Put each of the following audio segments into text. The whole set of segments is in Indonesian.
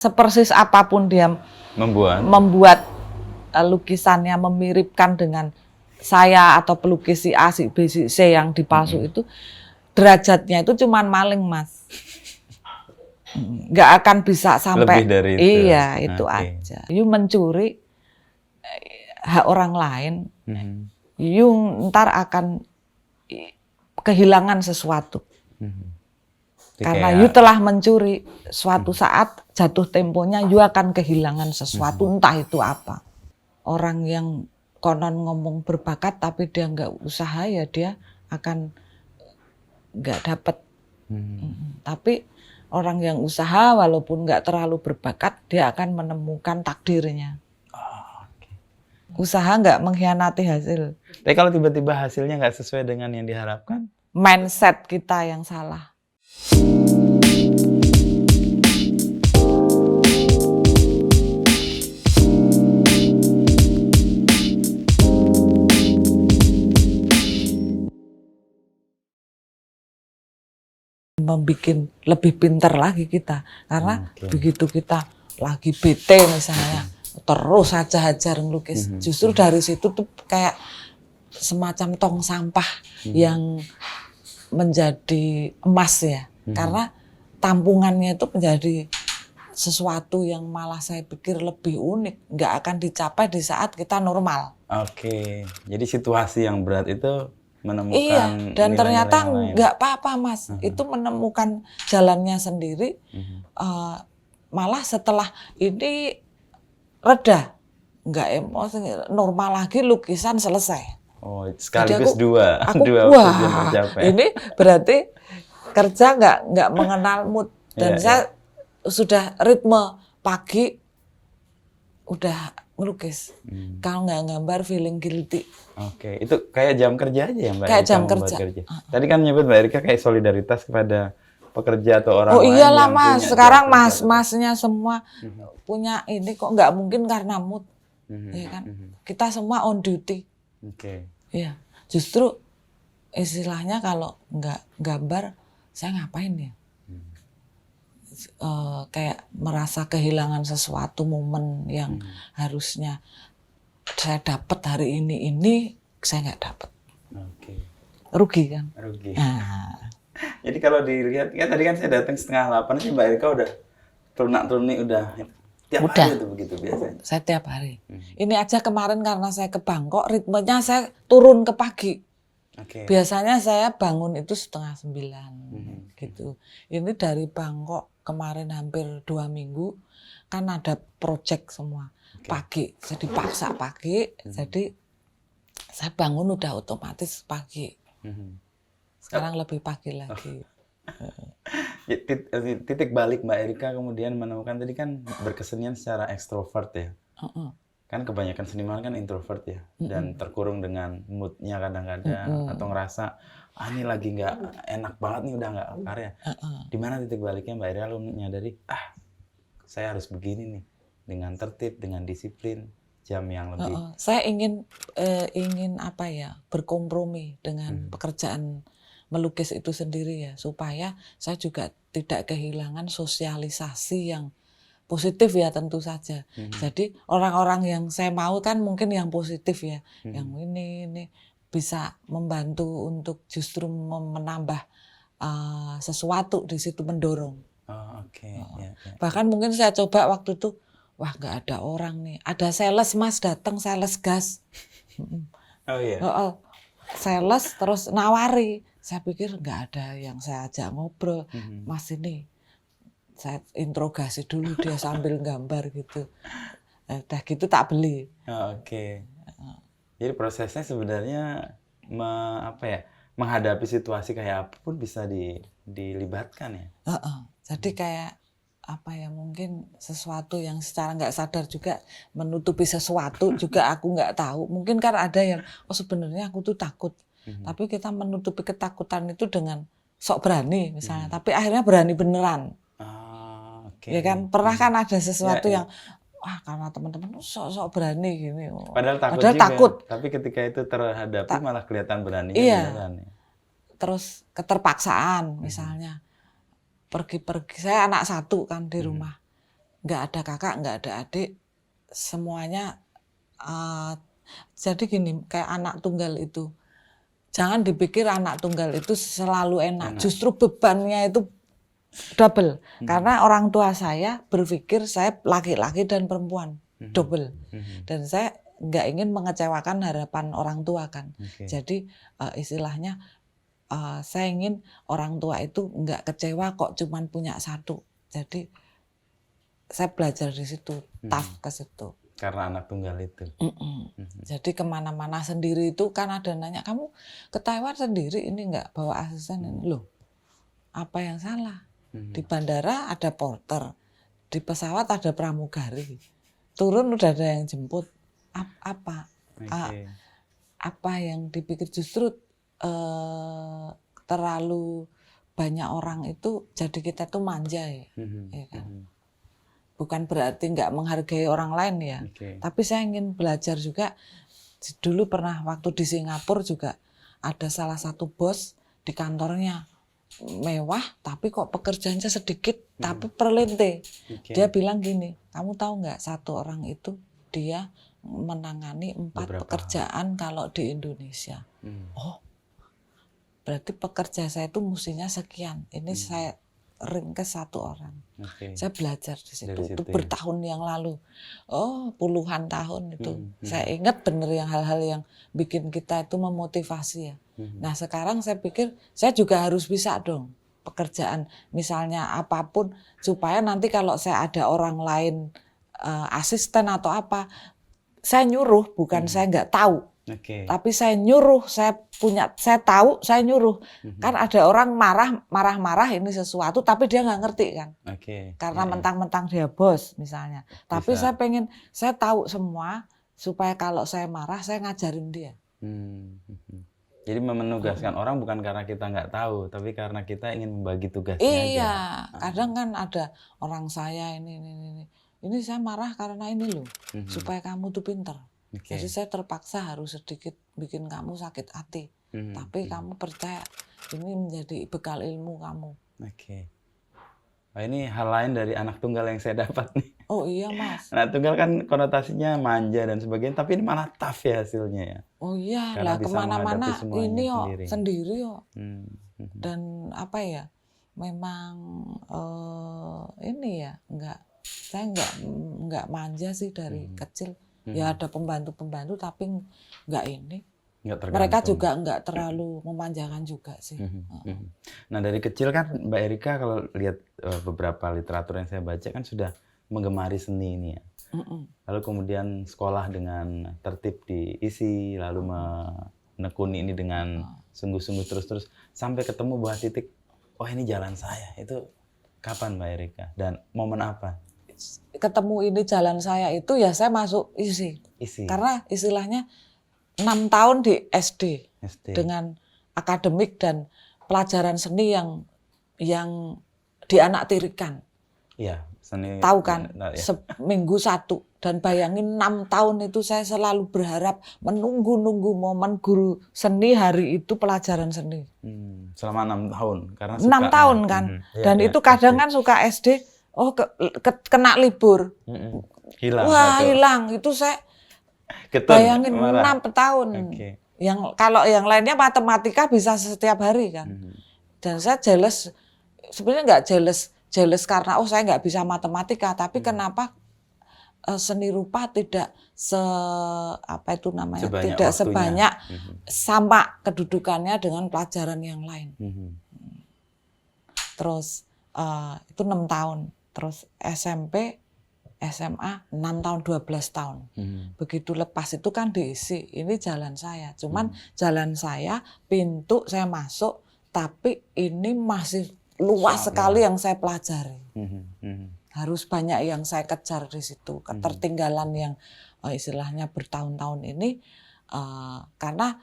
Sepersis apapun dia membuat lukisannya memiripkan dengan saya atau pelukis si A, si B, si C yang dipalsu itu, derajatnya itu cuman maling, Mas. Nggak akan bisa sampai lebih dari itu. Iya, itu aja. You mencuri hak orang lain, you ntar akan kehilangan sesuatu. Karena you telah mencuri, suatu saat jatuh temponya you akan kehilangan sesuatu, entah itu apa. Orang yang konon ngomong berbakat tapi dia nggak usaha, ya dia akan nggak dapat. Tapi orang yang usaha walaupun nggak terlalu berbakat, dia akan menemukan takdirnya. Usaha nggak mengkhianati hasil. Tapi kalau tiba-tiba hasilnya nggak sesuai dengan yang diharapkan? Mindset kita yang salah. Membikin lebih pintar lagi kita, karena begitu kita lagi bete misalnya, terus aja hajar ngelukis, justru dari situ tuh kayak semacam tong sampah yang menjadi emas ya, karena tampungannya itu menjadi sesuatu yang malah saya pikir lebih unik, nggak akan dicapai di saat kita normal. Oke, jadi situasi yang berat itu menemukan dan ternyata nggak apa-apa, Mas. Itu menemukan jalannya sendiri. Malah setelah ini reda, nggak emosi, normal lagi, lukisan selesai. Oh, sekaligus dua wah, ini berarti kerja nggak mengenal mood. Dan saya sudah ritme pagi udah melukis. Kalau nggak gambar feeling guilty. Oke, itu kayak jam kerja aja ya Mbak? Kayak jam kerja. Tadi kan nyebut Mbak Erika kayak solidaritas kepada pekerja atau orang lain. Oh iyalah Mas, sekarang mas-masnya semua punya ini, kok nggak mungkin karena mood. Ya kan? Kita semua on duty. Oke. Iya, justru istilahnya kalau nggak gambar, saya ngapain ya? Kayak merasa kehilangan sesuatu momen yang harusnya saya dapat hari ini saya nggak dapat. Oke. Rugi kan? Rugi. Jadi kalau dilihat, ya tadi kan saya datang 7:30 sih Mbak Erika udah tunak-tunik udah tiap hari itu begitu biasanya. Saya tiap hari. Ini aja kemarin karena saya ke Bangkok, ritmenya saya turun ke pagi. Biasanya saya bangun itu 8:30 gitu. Ini dari Bangkok kemarin hampir 2 minggu, kan ada project semua pagi, jadi paksa pagi, jadi saya bangun udah otomatis pagi. Sekarang lebih pagi lagi. Titik balik Mbak Erika kemudian menemukan tadi kan berkesenian secara ekstrovert ya. Kan kebanyakan seniman kan introvert ya, dan terkurung dengan moodnya kadang-kadang, atau ngerasa ini lagi nggak enak banget nih, udah nggak karya. Di mana titik baliknya Mbak Erika lalu menyadari saya harus begini nih, dengan tertib, dengan disiplin, jam yang lebih. Saya ingin apa ya, berkompromi dengan pekerjaan melukis itu sendiri ya, supaya saya juga tidak kehilangan sosialisasi yang positif ya, tentu saja. Jadi orang-orang yang saya mau kan mungkin yang positif ya, yang ini bisa membantu untuk justru menambah sesuatu di situ, mendorong. Bahkan mungkin saya coba waktu itu, wah nggak ada orang nih, ada sales Mas datang, sales gas. Sales terus nawari, saya pikir nggak ada yang saya ajak ngobrol, Mas ini. Saya interogasi dulu dia sambil gambar gitu. Udah gitu tak beli. Jadi prosesnya sebenarnya menghadapi situasi kayak apapun bisa dilibatkan ya. Jadi kayak apa ya, mungkin sesuatu yang secara nggak sadar juga menutupi sesuatu juga aku nggak tahu. Mungkin kan ada yang sebenarnya aku tuh takut. Tapi kita menutupi ketakutan itu dengan sok berani misalnya. Tapi akhirnya berani beneran. Ya kan, pernah kan ada sesuatu yang karena teman-teman sok berani gini. Padahal juga, takut. Tapi ketika itu terhadapi malah kelihatan berani. Terus keterpaksaan misalnya. Pergi-pergi, saya anak satu kan di rumah. nggak ada kakak, nggak ada adik, semuanya. Jadi gini, kayak anak tunggal itu, jangan dipikir anak tunggal itu selalu enak. Justru bebannya itu double. Karena orang tua saya berpikir saya laki-laki dan perempuan, double. Dan saya nggak ingin mengecewakan harapan orang tua kan. Jadi istilahnya saya ingin orang tua itu nggak kecewa kok cuman punya satu. Jadi saya belajar di situ, tough ke situ. Karena anak tunggal itu. Jadi kemana-mana sendiri itu kan ada nanya, kamu ke Taiwan sendiri ini nggak bawa asisten ini? Loh, apa yang salah? Di bandara ada porter, di pesawat ada pramugari, turun udah ada yang jemput. Apa yang dipikir justru terlalu banyak orang itu jadi kita tuh manja ya, ya kan? Bukan berarti nggak menghargai orang lain ya, tapi saya ingin belajar juga. Dulu pernah waktu di Singapura juga ada salah satu bos di kantornya mewah, tapi kok pekerjaannya sedikit, tapi perlente. Dia bilang gini, kamu tahu nggak satu orang itu dia menangani 4 pekerjaan kalau di Indonesia. Oh, berarti pekerja saya itu mestinya sekian. Ini saya ringkes 1 orang. Saya belajar di situ. Itu bertahun yang lalu. Oh, puluhan tahun itu. Saya ingat bener yang hal-hal yang bikin kita itu memotivasi ya. Nah sekarang saya pikir saya juga harus bisa dong pekerjaan misalnya apapun supaya nanti kalau saya ada orang lain asisten atau apa, saya nyuruh, bukan saya nggak tahu. Tapi saya nyuruh, saya tahu, saya nyuruh. Kan ada orang marah-marah ini sesuatu, tapi dia nggak ngerti kan. Karena mentang-mentang dia bos misalnya. Tapi saya tahu semua supaya kalau saya marah, saya ngajarin dia. Jadi menugaskan orang bukan karena kita nggak tahu, tapi karena kita ingin membagi tugasnya iya, aja. kadang kan ada orang saya ini saya marah karena ini loh, supaya kamu tuh pinter. Jadi saya terpaksa harus sedikit bikin kamu sakit hati, tapi kamu percaya ini menjadi bekal ilmu kamu. Nah, ini hal lain dari anak tunggal yang saya dapat nih. Oh iya Mas. Anak tunggal kan konotasinya manja dan sebagainya, tapi ini malah tough ya hasilnya ya. Oh iya, karena lah kemana-mana ini sendiri. Dan apa ya, memang ini ya, saya nggak manja sih dari kecil. Ya ada pembantu-pembantu tapi nggak ini. Mereka juga nggak terlalu memanjakan juga sih. Nah dari kecil kan Mbak Erika kalau lihat beberapa literatur yang saya baca kan sudah menggemari seni ini ya. Lalu kemudian sekolah dengan tertib diisi, lalu menekuni ini dengan sungguh-sungguh terus-terus sampai ketemu buah titik, oh ini jalan saya. Itu kapan Mbak Erika dan momen apa? Ketemu ini jalan saya itu ya saya masuk isi. Karena istilahnya 6 tahun di SD. Dengan akademik dan pelajaran seni yang dianaktirikan. Iya, seni. Tahu kan, seminggu 1. Dan bayangin 6 tahun itu saya selalu berharap menunggu momen guru seni hari itu pelajaran seni. Selama 6 tahun. Karena 6 tahun kan. Dan itu kadang kan suka SD, kena libur. Hilang. Wah, hilang. Itu saya bayangin 6 tahun. Yang kalau yang lainnya matematika bisa setiap hari kan. Dan saya jealous, sebenarnya nggak jealous karena saya nggak bisa matematika, tapi kenapa seni rupa tidak sebanyak sama kedudukannya dengan pelajaran yang lain. Terus itu 6 tahun. Terus SMP, SMA 6 tahun, 12 tahun. Begitu lepas itu kan diisi, ini jalan saya. Cuman jalan saya, pintu saya masuk, tapi ini masih luas sekali yang saya pelajari. Harus banyak yang saya kejar di situ. Ketertinggalan yang istilahnya bertahun-tahun ini, karena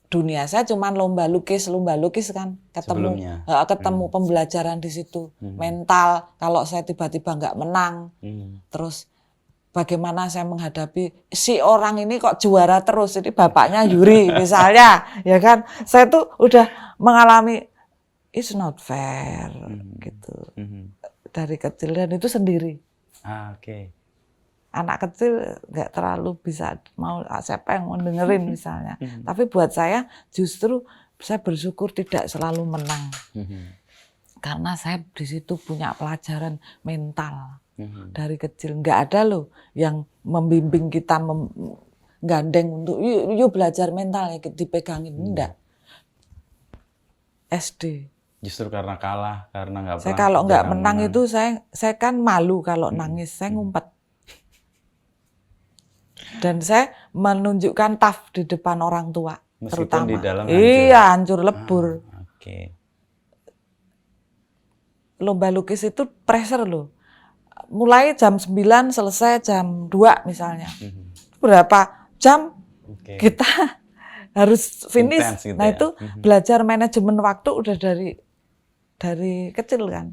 dunia saya cuma lomba lukis kan, ketemu pembelajaran di situ, mental kalau saya tiba-tiba nggak menang, terus bagaimana saya menghadapi si orang ini kok juara terus, ini bapaknya Yuri misalnya, ya kan, saya tuh udah mengalami it's not fair gitu dari kecil dan itu sendiri. Oke. Anak kecil nggak terlalu bisa mau siapa yang mau dengerin misalnya. Tapi buat saya justru saya bersyukur tidak selalu menang. Karena saya di situ punya pelajaran mental dari kecil. Nggak ada loh yang membimbing kita gandeng untuk yuk belajar mental ya dipegangin. Enggak. SD. Justru karena kalah, karena nggak Saya pernah kalau nggak jarang menang itu saya kan malu kalau nangis, saya ngumpet. Dan saya menunjukkan tough di depan orang tua, meskipun terutama. di dalam Iya, hancur lebur. Oke. Lomba lukis itu pressure loh. Mulai jam 9 selesai jam 2 misalnya. Berapa jam kita harus finish. Intense gitu nah ya. itu belajar manajemen waktu udah dari kecil kan.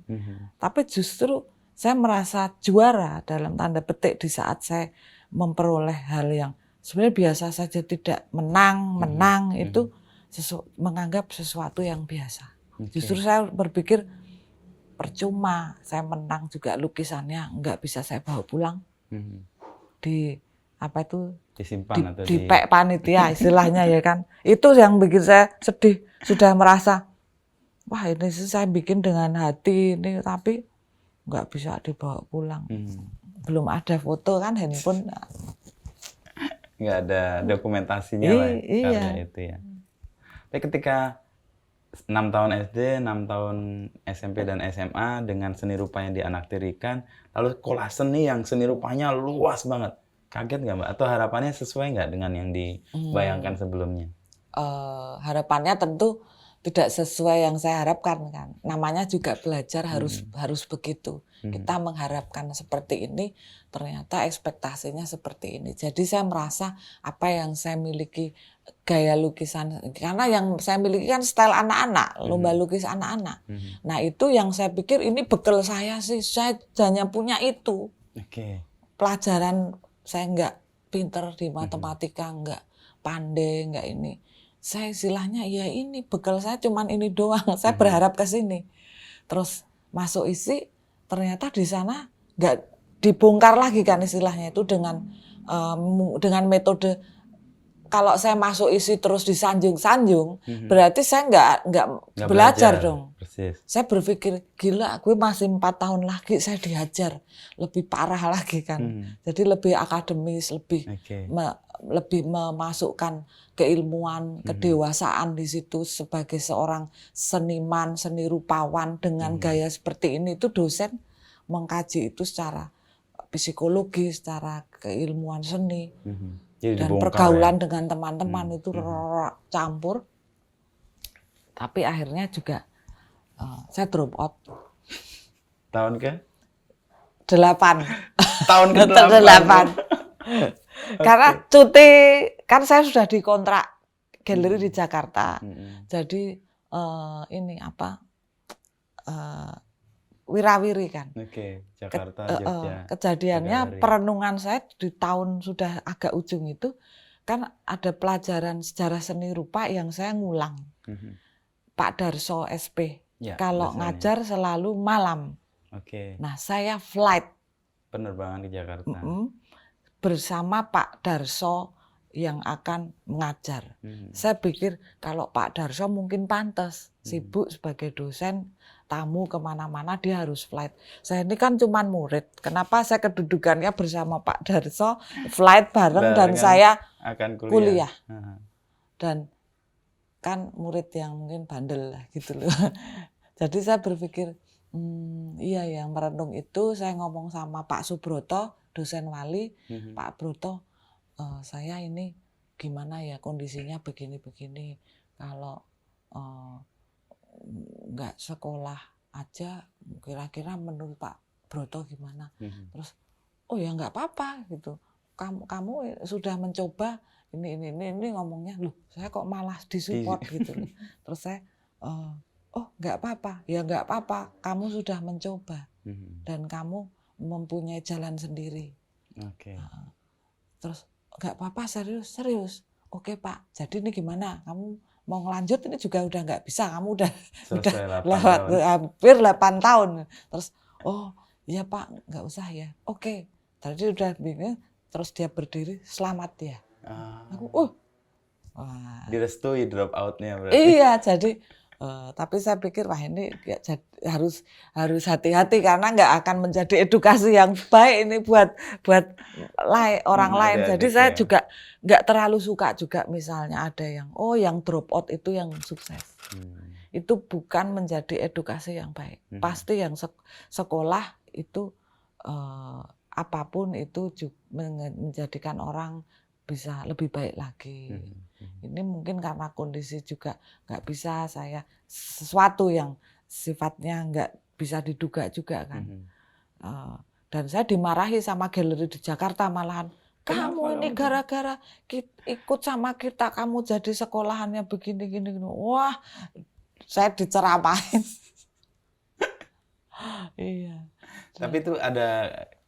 Tapi justru saya merasa juara dalam tanda petik di saat saya memperoleh hal yang sebenarnya biasa saja, tidak menang itu menganggap sesuatu yang biasa. Justru saya berpikir percuma saya menang juga lukisannya nggak bisa saya bawa pulang di apa itu disimpan atau di pek panitia istilahnya ya kan. Itu yang bikin saya sedih, sudah merasa wah ini sih saya bikin dengan hati ini tapi nggak bisa dibawa pulang. Belum ada foto kan, handphone nggak ada dokumentasinya lah karena itu ya. Tapi ketika 6 tahun SD, 6 tahun SMP dan SMA dengan seni rupa yang dianaktirikan, lalu kelas seni yang seni rupanya luas banget. Kaget nggak Mbak? Atau harapannya sesuai nggak dengan yang dibayangkan sebelumnya? Harapannya tentu tidak sesuai yang saya harapkan kan. Namanya juga belajar harus begitu. Kita mengharapkan seperti ini, ternyata ekspektasinya seperti ini. Jadi saya merasa apa yang saya miliki gaya lukisan, karena yang saya miliki kan style anak-anak, lomba lukis anak-anak. Nah itu yang saya pikir ini bekal saya sih, saya hanya punya itu. Pelajaran saya nggak pinter di matematika, nggak pandai, nggak ini. Saya istilahnya ya ini bekal saya cuman ini doang. Saya berharap ke sini. Terus masuk isi ternyata di sana nggak dibongkar lagi kan istilahnya itu dengan metode. Kalau saya masuk isi terus disanjung-sanjung, berarti saya nggak belajar dong. Persis. Saya berpikir gila, gue masih 4 tahun lagi saya dihajar lebih parah lagi kan. Jadi lebih akademis, lebih memasukkan keilmuan, kedewasaan di situ sebagai seorang seniman, seni rupawan dengan gaya seperti ini. Itu dosen mengkaji itu secara psikologi, secara keilmuan seni. Dan pergaulan dengan teman-teman itu campur. Tapi akhirnya juga saya drop out. Tahun ke? 8. Tahun ke-8. Karena cuti, kan saya sudah dikontrak galeri di Jakarta. Jadi ini apa? Wirawiri kan. Jakarta, Jogja. Kejadiannya perenungan saya di tahun sudah agak ujung itu kan ada pelajaran sejarah seni rupa yang saya ngulang. Pak Darso SP. Kalau ngajar selalu malam. Nah, saya flight penerbangan ke Jakarta. Bersama Pak Darso yang akan mengajar. Saya pikir kalau Pak Darso mungkin pantas, sibuk sebagai dosen, tamu kemana-mana dia harus flight. Saya ini kan cuman murid. Kenapa saya kedudukannya bersama Pak Darso, flight bareng dan saya akan kuliah. Dan kan murid yang mungkin bandel lah gitu loh. Jadi saya berpikir, iya yang merenung itu saya ngomong sama Pak Subroto, dosen wali, Pak Broto, saya ini gimana ya kondisinya begini-begini. Kalau nggak sekolah aja, kira-kira menurut Pak Broto gimana? Terus, oh ya nggak apa-apa gitu. Kamu sudah mencoba ini ngomongnya, loh saya kok malah disupport gitu. Terus saya, oh nggak apa-apa, ya nggak apa-apa. Kamu sudah mencoba dan kamu mempunyai jalan sendiri. Terus nggak apa-apa, serius. Oke Pak, jadi ini gimana? Kamu mau ngelanjut ini juga udah nggak bisa, kamu udah lewat hampir 8 tahun. Terus oh iya Pak, nggak usah ya. Oke, tadi udah bingung, terus dia berdiri, selamat ya. Aku, wah. Direstui drop out-nya berarti. Iya, jadi tapi saya pikir wah ini ya, harus hati-hati karena nggak akan menjadi edukasi yang baik ini buat orang lain. Jadi saya juga nggak terlalu suka juga misalnya ada yang yang drop out itu yang sukses. Itu bukan menjadi edukasi yang baik. Pasti yang sekolah itu apapun itu menjadikan orang bisa lebih baik lagi. Ini mungkin karena kondisi juga nggak bisa saya sesuatu yang sifatnya nggak bisa diduga juga kan. Dan saya dimarahi sama galeri di Jakarta malahan. Kamu ini gara-gara ikut sama kita, kamu jadi sekolahannya begini-gini. Wah, saya diceramain. Iya. Tapi itu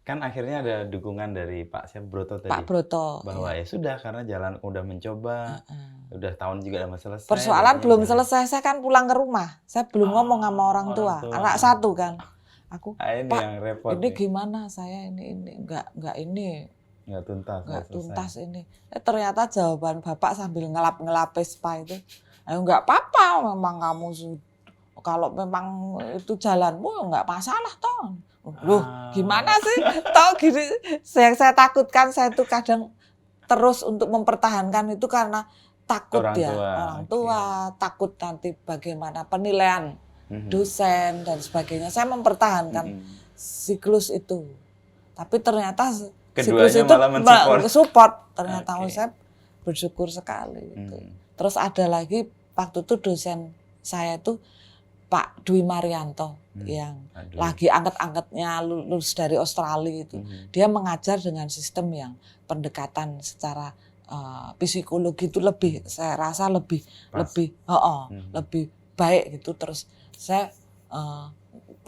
kan akhirnya ada dukungan dari Pak Broto tadi. Pak Broto. Bahwa ya sudah, karena jalan udah mencoba, udah tahun juga udah selesai. Persoalan belum selesai, saya kan pulang ke rumah. Saya belum ngomong sama orang tua. Anak satu kan. Aku, ini Pak, yang repot ini gimana saya ini enggak ini. Nggak tuntas. Nggak tuntas ini. Ternyata jawaban Bapak sambil ngelap-ngelapis Pak itu. Ayo nggak apa-apa, memang kamu kalau memang itu jalanmu nggak masalah toh. Loh, gimana sih? Tahu gini, yang saya takutkan saya tuh kadang terus untuk mempertahankan itu karena takut orang tua, takut nanti bagaimana penilaian dosen dan sebagainya. Saya mempertahankan siklus itu. Tapi ternyata siklus itu support. Ternyata saya bersyukur sekali gitu. Terus ada lagi waktu itu dosen saya itu Pak Dwi Marianto yang lagi angkat-angkatnya lulus dari Australia itu. Dia mengajar dengan sistem yang pendekatan secara psikologi itu lebih, saya rasa lebih baik gitu. Terus saya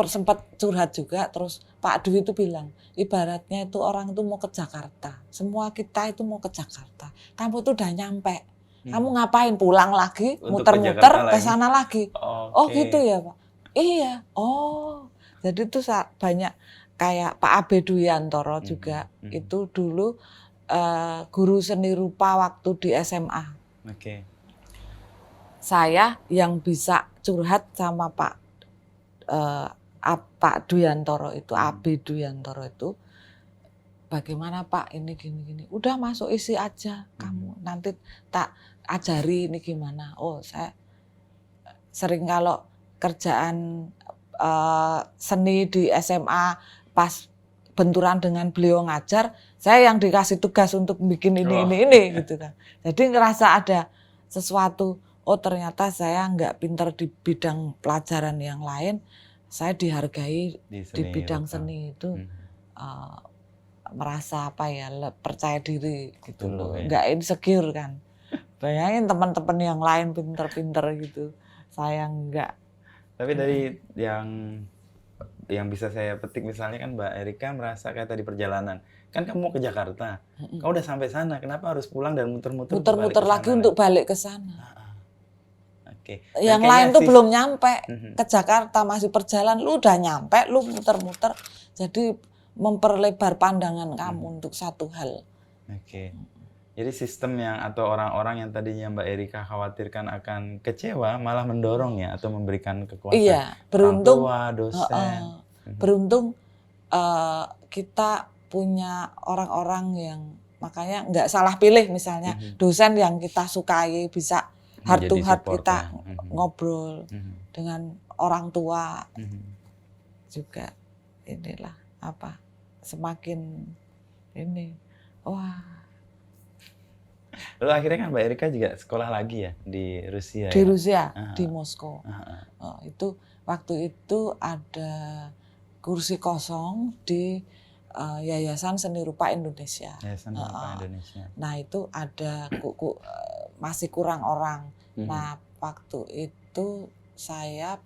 sempat curhat juga, terus Pak Dwi itu bilang, ibaratnya itu orang itu mau ke Jakarta, semua kita itu mau ke Jakarta. Kamu tuh udah nyampe. Kamu ngapain pulang lagi, muter-muter ke sana lagi. Oh gitu ya Pak. Iya. Oh. Jadi itu banyak kayak Pak Abe Duyantoro juga. Itu dulu guru seni rupa waktu di SMA. Saya yang bisa curhat sama Pak Duyantoro itu, Abe Duyantoro itu. Bagaimana Pak ini gini-gini. Udah masuk isi aja kamu. Nanti tak ajari ini gimana. Oh saya sering kalau kerjaan seni di SMA pas benturan dengan beliau ngajar, saya yang dikasih tugas untuk bikin ini gitu kan. Jadi ngerasa ada sesuatu, oh ternyata saya nggak pinter di bidang pelajaran yang lain, saya dihargai di bidang seni itu. Merasa percaya diri gitu loh, nggak insecure kan. Bayangin teman-teman yang lain pinter-pinter gitu, saya enggak. Tapi dari yang bisa saya petik misalnya kan Mbak Erika merasa kayak tadi perjalanan, kan kamu mau ke Jakarta, kamu udah sampai sana, kenapa harus pulang dan muter-muter lagi untuk balik ke sana? Yang Dan lain tuh belum nyampe ke Jakarta, masih perjalanan, lu udah nyampe, lu muter-muter, jadi memperlebar pandangan kamu untuk satu hal. Jadi sistem atau orang-orang yang tadinya Mbak Erika khawatirkan akan kecewa malah mendorong ya atau memberikan kekuatan. Iya, beruntung orang tua, dosen. Beruntung kita punya orang-orang yang makanya nggak salah pilih misalnya dosen yang kita sukai, bisa heart to heart kita ngobrol dengan orang tua juga inilah semakin ini wah. Lalu akhirnya kan Mbak Erika juga sekolah lagi ya di Rusia. Di Rusia, di Moskow. Itu waktu itu ada kursi kosong di Yayasan Seni Rupa Indonesia. Yayasan Rupa Indonesia. Nah itu ada masih kurang orang. Nah waktu itu saya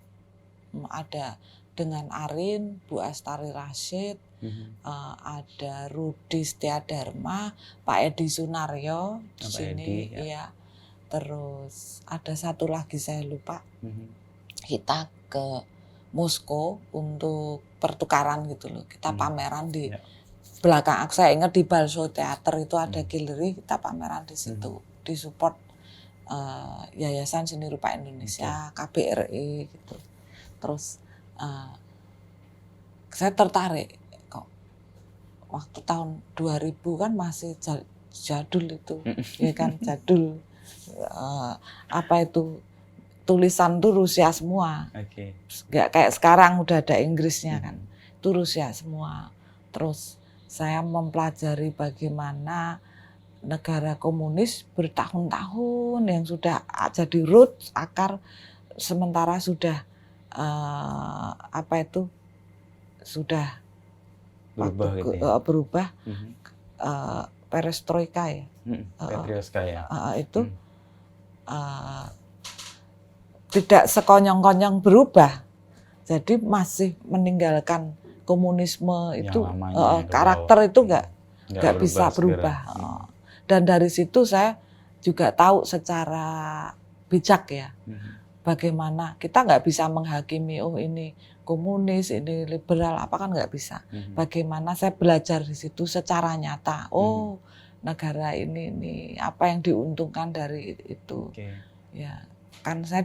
ada dengan Arin, Bu Astari Rashid, ada Rudi Setiadharma, Pak Edi Sunaryo di sini, ya. Terus ada satu lagi saya lupa. Kita ke Moskow untuk pertukaran gitu loh. Kita pameran di belakang. Saya ingat di Balso Theater itu ada galeri, kita pameran di situ, disupport Yayasan Seni Rupa Indonesia, KBRI gitu. Terus saya tertarik kok waktu tahun 2000 kan masih jadul itu, ya kan, jadul. Apa itu, tulisan tuh Rusia semua. Nggak kayak sekarang udah ada Inggrisnya kan. Itu Rusia semua. Terus saya mempelajari bagaimana negara komunis bertahun-tahun yang sudah jadi roots, akar, sementara sudah apa itu, sudah berubah waktu, gitu ya. berubah perestroika ya. Perestroika ya. Itu tidak sekonyong-konyong berubah. Jadi masih meninggalkan komunisme itu, karakter itu nggak bisa berubah. Dan dari situ saya juga tahu secara bijak ya, bagaimana kita nggak bisa menghakimi, oh ini komunis, ini liberal, apa kan nggak bisa. Bagaimana saya belajar di situ secara nyata. Oh, negara ini apa yang diuntungkan dari itu. Ya, kan saya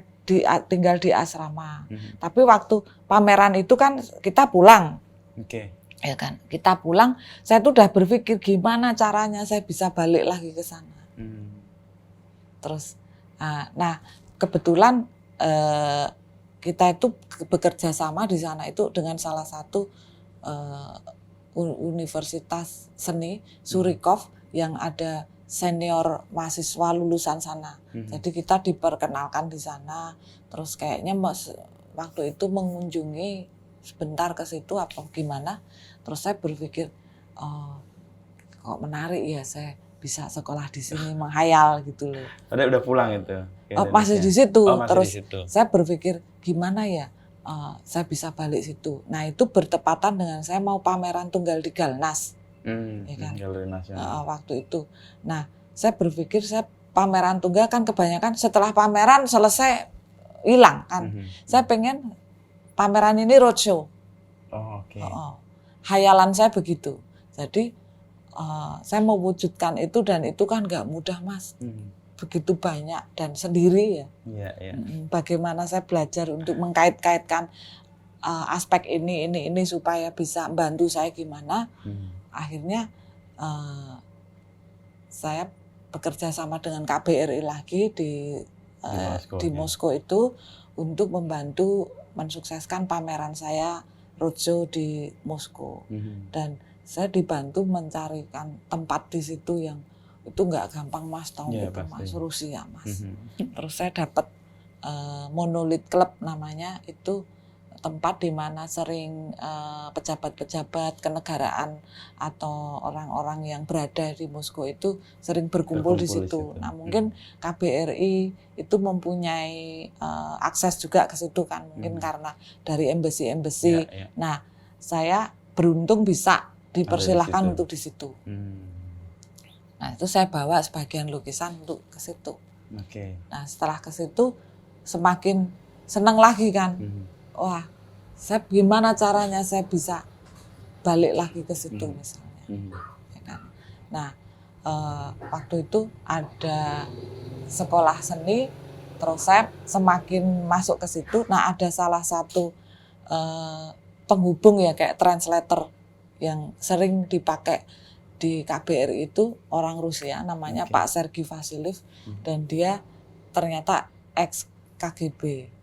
tinggal di asrama. Tapi waktu pameran itu kan kita pulang. Ya kan, kita pulang, saya tuh udah berpikir gimana caranya saya bisa balik lagi ke sana. Terus, nah kebetulan kita itu bekerja sama di sana itu dengan salah satu universitas seni, Surikov, yang ada senior mahasiswa lulusan sana. Jadi kita diperkenalkan di sana, terus kayaknya waktu itu mengunjungi sebentar ke situ apa gimana, terus saya berpikir, oh kok menarik ya, saya bisa sekolah di sini, menghayal gitu loh. Udah pulang itu? Masih di situ. Terus di situ. Saya berpikir gimana ya saya bisa balik situ. Nah itu bertepatan dengan saya mau pameran tunggal di Galnas, ya kan? Galeri Nasional. Waktu itu. Nah saya berpikir saya pameran tunggal kan kebanyakan setelah pameran selesai hilang kan. Saya pengen pameran ini roadshow. Hayalan saya begitu. Jadi saya mewujudkan itu, dan itu kan nggak mudah Mas. Begitu banyak dan sendiri ya. Bagaimana saya belajar untuk mengkait-kaitkan aspek ini supaya bisa bantu saya gimana. Akhirnya saya bekerja sama dengan KBRI lagi di Moskow itu untuk membantu mensukseskan pameran saya roadshow di Moskow. Dan saya dibantu mencarikan tempat di situ yang itu nggak gampang Mas, tahu itu Mas, Rusia Mas. Terus saya dapat Monolith Club namanya, itu tempat di mana sering pejabat-pejabat kenegaraan atau orang-orang yang berada di Moskow itu sering berkumpul di situ. Nah mungkin KBRI itu mempunyai akses juga ke situ kan, mungkin karena dari embassy. Nah saya beruntung bisa dipersilahkan untuk di situ. Nah itu saya bawa sebagian lukisan untuk ke situ. Nah setelah ke situ semakin senang lagi kan. Wah, saya gimana caranya saya bisa balik lagi ke situ misalnya. Ya kan? Nah, waktu itu ada sekolah seni, terus saya semakin masuk ke situ. Nah, ada salah satu penghubung ya, kayak translator yang sering dipakai di KBRI itu orang Rusia, namanya Pak Sergei Vasiliev, dan dia ternyata ex KGB.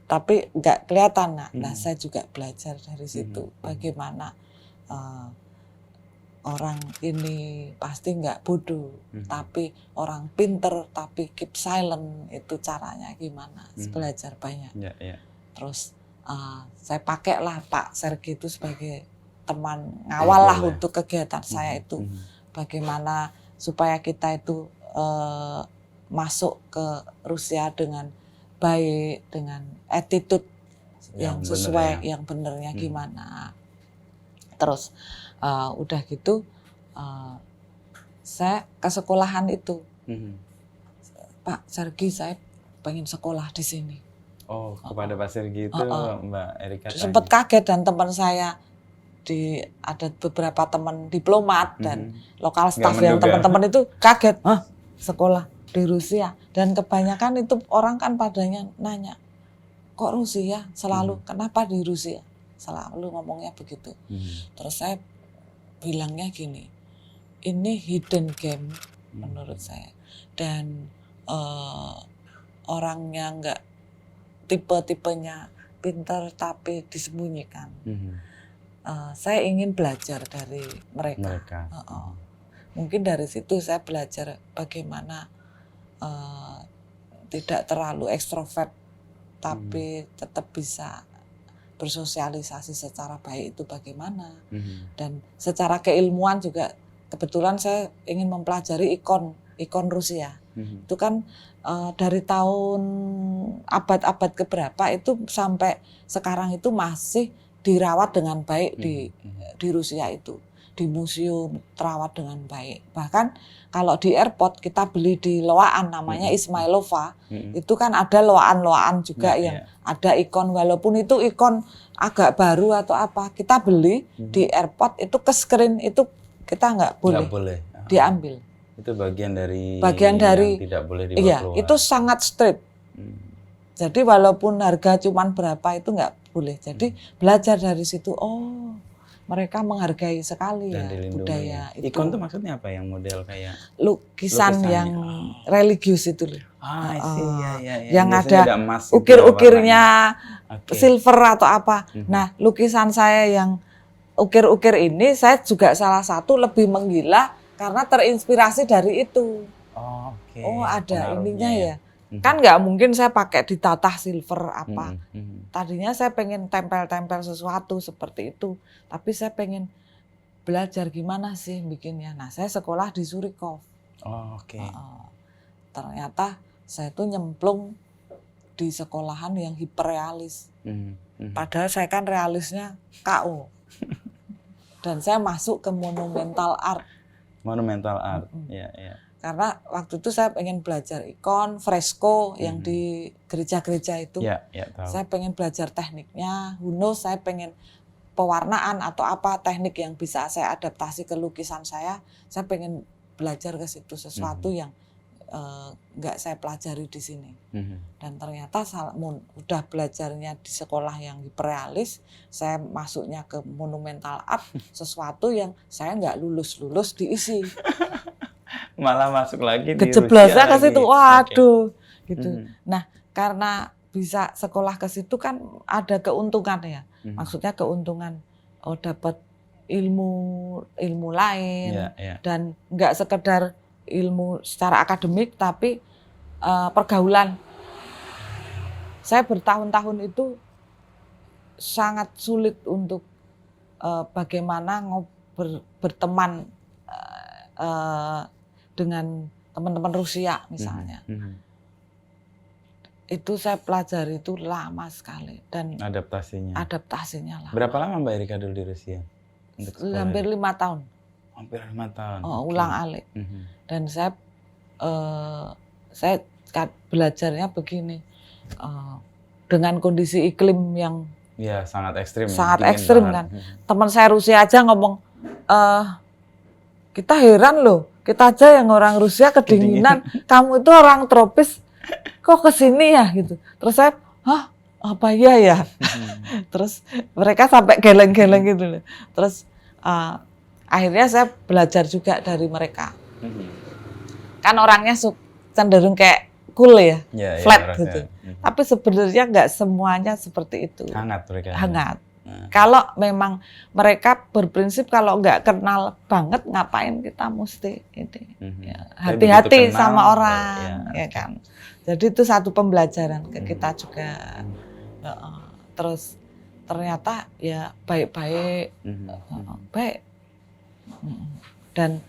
Tapi nggak kelihatan. Nah, saya juga belajar dari situ bagaimana orang ini pasti nggak bodoh, tapi orang pinter, tapi keep silent, itu caranya gimana? Belajar banyak. Terus saya pakailah Pak Sergei itu sebagai teman ngawal lah untuk kegiatan saya itu, bagaimana supaya kita itu masuk ke Rusia dengan baik, dengan attitude yang sesuai, yang benernya gimana. Terus udah gitu saya ke sekolahan itu, Pak Sergei saya pengen sekolah di sini. Oh, kepada Pak Sergei itu Mbak Erika sempat kaget, dan teman saya ada beberapa teman diplomat dan lokal staff yang teman-teman itu kaget, sekolah di Rusia. Dan kebanyakan itu orang kan padanya nanya, kok Rusia selalu, kenapa di Rusia? Selalu ngomongnya begitu. Terus saya bilangnya gini, ini hidden game menurut saya. Dan orang yang nggak tipe-tipenya pintar tapi disembunyikan. Saya ingin belajar dari mereka. Mungkin dari situ saya belajar bagaimana tidak terlalu ekstrovert, tapi tetap bisa bersosialisasi secara baik itu bagaimana. Dan secara keilmuan juga kebetulan saya ingin mempelajari ikon Rusia. Itu kan dari tahun abad-abad keberapa itu sampai sekarang itu masih dirawat dengan baik di Rusia itu. Di museum terawat dengan baik. Bahkan kalau di airport kita beli di loaan namanya Ismailova, itu kan ada loaan-loaan juga yang ada ikon, walaupun itu ikon agak baru atau apa, kita beli di airport itu ke screen itu kita nggak boleh diambil. Itu bagian dari yang tidak boleh dibawa iya, keluar. itu sangat strict. Jadi walaupun harga cuman berapa itu nggak boleh. Jadi belajar dari situ, mereka menghargai sekali dan ya budaya itu. Ikon itu maksudnya apa, yang model kayak lukisan yang religius itu loh. Iya. Yang biasanya ada emas ukir-ukirnya silver atau apa. Nah, lukisan saya yang ukir-ukir ini saya juga salah satu lebih menggila karena terinspirasi dari itu. Ada ininya ya. Kan nggak mungkin saya pakai ditatah silver apa. Tadinya saya pengen tempel-tempel sesuatu seperti itu. Tapi saya pengen belajar gimana sih bikinnya. Nah, saya sekolah di Surikov. Ternyata saya tuh nyemplung di sekolahan yang hiperrealis. Padahal saya kan realisnya KO. Dan saya masuk ke monumental art. Ya. Karena waktu itu saya pengen belajar ikon, fresko yang di gereja-gereja itu. Tahu. Saya pengen belajar tekniknya, saya pengen pewarnaan atau apa teknik yang bisa saya adaptasi ke lukisan saya pengen belajar ke situ, sesuatu yang nggak saya pelajari di sini. Dan ternyata udah belajarnya di sekolah yang hiperrealis, saya masuknya ke monumental art, sesuatu yang saya nggak lulus diisi. Malah masuk lagi di kejeblosnya ke situ, waduh, gitu. Nah, karena bisa sekolah ke situ kan ada keuntungan ya. Maksudnya keuntungan dapat ilmu lain dan nggak sekedar ilmu secara akademik tapi pergaulan. Saya bertahun-tahun itu sangat sulit untuk bagaimana berteman dengan teman-teman Rusia misalnya. Itu saya pelajari itu lama sekali dan adaptasinya lah. Berapa lama Mbak Erika dulu di Rusia? Hampir 5 tahun. Hampir 5 tahun. Ulang-alik. Dan saya belajarnya begini, dengan kondisi iklim yang sangat ekstrim. Kan. Teman saya Rusia aja ngomong, kita heran loh, kita aja yang orang Rusia kedinginan, kamu itu orang tropis, kok kesini ya gitu. Terus saya, apa ya? Terus mereka sampai geleng-geleng gitu loh. Terus akhirnya saya belajar juga dari mereka. Kan orangnya cenderung kayak cool ya, flat gitu. Tapi sebenarnya nggak semuanya seperti itu. Hangat mereka. Hangat. Kalau memang mereka berprinsip kalau nggak kenal banget ngapain kita mesti hati-hati sama orang, ya kan. Jadi itu satu pembelajaran ke kita juga. Terus ternyata ya baik-baik, baik. Dan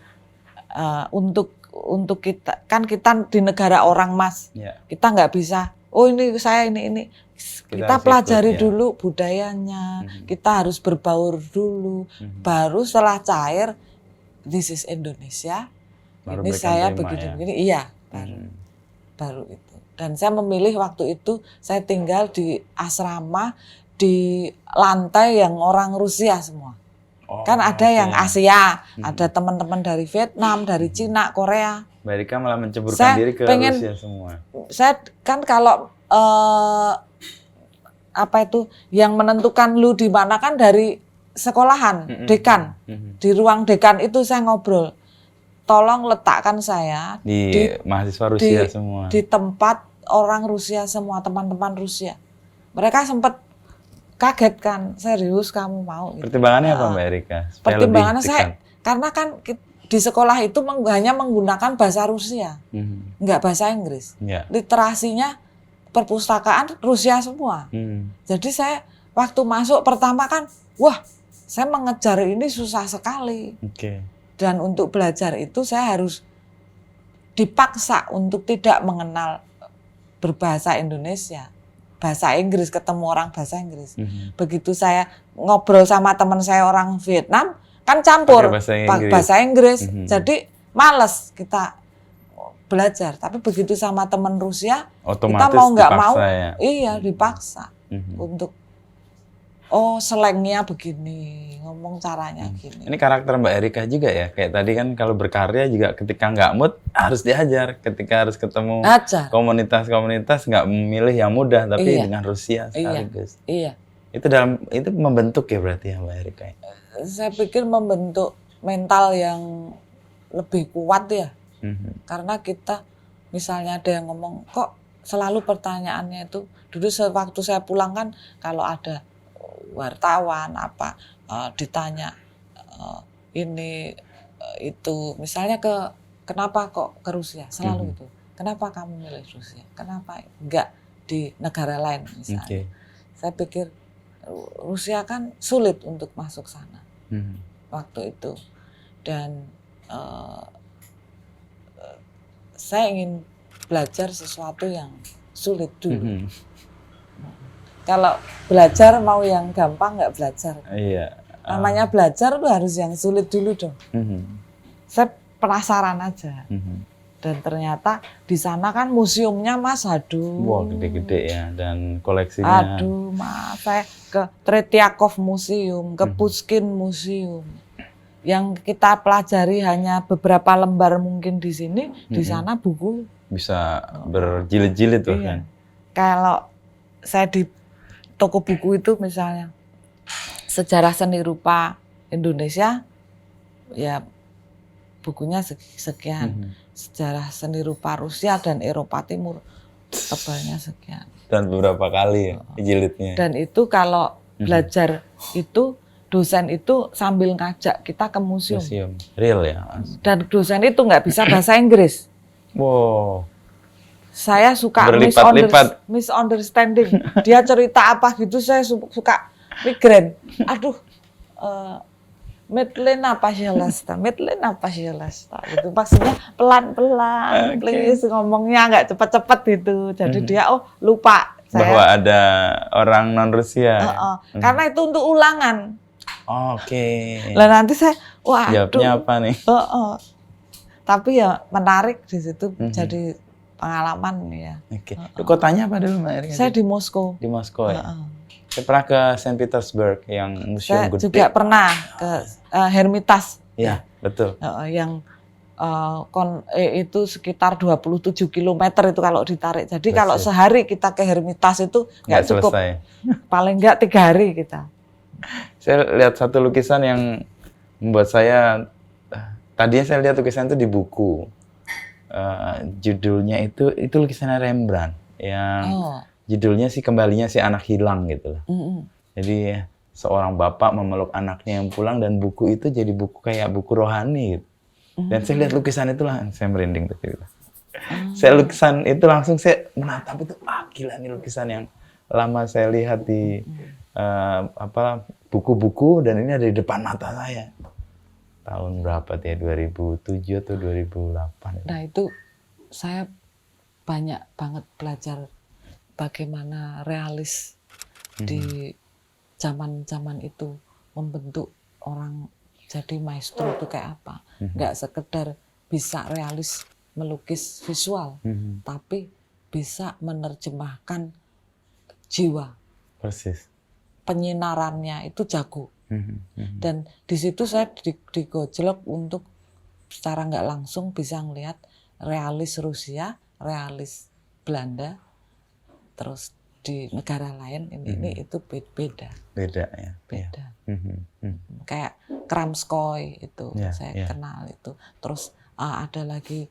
untuk kita kan kita di negara orang Mas, kita nggak bisa. Ini saya ini. Kita pelajari dulu budayanya, kita harus berbaur dulu, baru setelah cair, this is Indonesia, baru ini saya begini-begini, baru itu. Dan saya memilih waktu itu saya tinggal di asrama di lantai yang orang Rusia semua. Kan ada yang Asia, ada teman-teman dari Vietnam, dari Cina, Korea. Mbak Erika malah menceburkan diri ke Rusia semua. Saya kan kalau yang menentukan lu di mana kan dari sekolahan, dekan. Di ruang dekan itu saya ngobrol. Tolong letakkan saya di mahasiswa Rusia semua. Di tempat orang Rusia semua, teman-teman Rusia. Mereka sempat kaget kan, serius kamu mau? Gitu. Pertimbangannya apa Mbak Erika? Pertimbangannya saya, karena kan di sekolah itu hanya menggunakan bahasa Rusia, nggak bahasa Inggris. Literasinya perpustakaan Rusia semua. Jadi saya waktu masuk pertama kan, wah saya mengejar ini susah sekali. Dan untuk belajar itu saya harus dipaksa untuk tidak mengenal berbahasa Indonesia. Bahasa Inggris, ketemu orang bahasa Inggris. Begitu saya ngobrol sama teman saya orang Vietnam, kan campur bahasa Inggris. Jadi males kita belajar. Tapi begitu sama teman Rusia, otomatis kita mau nggak mau, ya? Iya dipaksa untuk selengnya begini, ngomong caranya gini. Ini karakter Mbak Erika juga ya, kayak tadi kan kalau berkarya juga ketika nggak mood harus diajar, ketika harus ketemu komunitas-komunitas nggak memilih yang mudah, tapi dengan Rusia sekaligus. Iya. Itu membentuk ya berarti ya Mbak Erika. Saya pikir membentuk mental yang lebih kuat ya, karena kita misalnya ada yang ngomong kok selalu pertanyaannya itu dulu sewaktu saya pulang kan kalau ada wartawan ditanya itu misalnya kenapa kok ke Rusia selalu itu, kenapa kamu milih Rusia, kenapa enggak di negara lain misalnya. Saya pikir Rusia kan sulit untuk masuk sana waktu itu, dan saya ingin belajar sesuatu yang sulit dulu. Kalau belajar mau yang gampang nggak belajar. Namanya belajar tuh harus yang sulit dulu dong. Saya penasaran aja. Dan ternyata di sana kan museumnya Mas, Wah gede-gede ya, dan koleksinya. Mas, saya ke Tretiakov Museum, ke Pushkin Museum. Yang kita pelajari hanya beberapa lembar mungkin di sini, di sana buku. Bisa berjilid-jilid tuh kan. Kalau saya di toko buku itu misalnya sejarah seni rupa Indonesia ya bukunya sekian, sejarah seni rupa Rusia dan Eropa Timur tebalnya sekian, dan beberapa kali ya jilidnya. Dan itu kalau belajar itu dosen itu sambil ngajak kita ke museum real ya, dan dosen itu nggak bisa bahasa Inggris. Saya suka misunderstanding. Dia cerita apa gitu, saya suka migrain. Aduh, Medlena Pasilasta gitu. Maksudnya pelan-pelan, please ngomongnya nggak cepet-cepet gitu. Jadi dia lupa. Bahwa ada orang non-Rusia. Karena itu untuk ulangan. Lah nanti saya, jawabnya apa nih? Tapi ya menarik di situ, jadi pengalaman ya. Kotanya apa dulu Mbak Erika? Saya di Moskow. Di Moskow ya. Saya pernah ke Saint Petersburg yang museum gede. Saya juga pernah ke Hermitage. Ya, betul. Yang itu sekitar 27 km itu kalau ditarik. Jadi kalau sehari kita ke Hermitage itu nggak cukup. Selesai. Paling nggak 3 hari kita. Saya lihat satu lukisan yang membuat saya, tadinya saya lihat lukisan itu di buku. Judulnya itu lukisannya Rembrandt yang judulnya sih Kembalinya si Anak Hilang gitu loh. Jadi seorang bapak memeluk anaknya yang pulang dan buku itu jadi buku kayak buku rohani gitu. Dan saya lihat lukisan itu lah, saya merinding tuh gitu. Saya lukisan itu langsung saya menatap itu, gila nih lukisan yang lama saya lihat di buku-buku dan ini ada di depan mata saya. Tahun berapa tuh ya, 2007 atau 2008. Nah itu saya banyak banget belajar bagaimana realis di zaman-zaman itu membentuk orang jadi maestro itu kayak apa. Nggak sekedar bisa realis melukis visual, tapi bisa menerjemahkan jiwa. Persis. Penyinarannya itu jago. Dan di situ saya digojlok untuk secara nggak langsung bisa ngelihat realis Rusia, realis Belanda, terus di negara lain ini itu beda. Beda ya. Beda. Kayak Kramskoy itu saya kenal itu. Terus ada lagi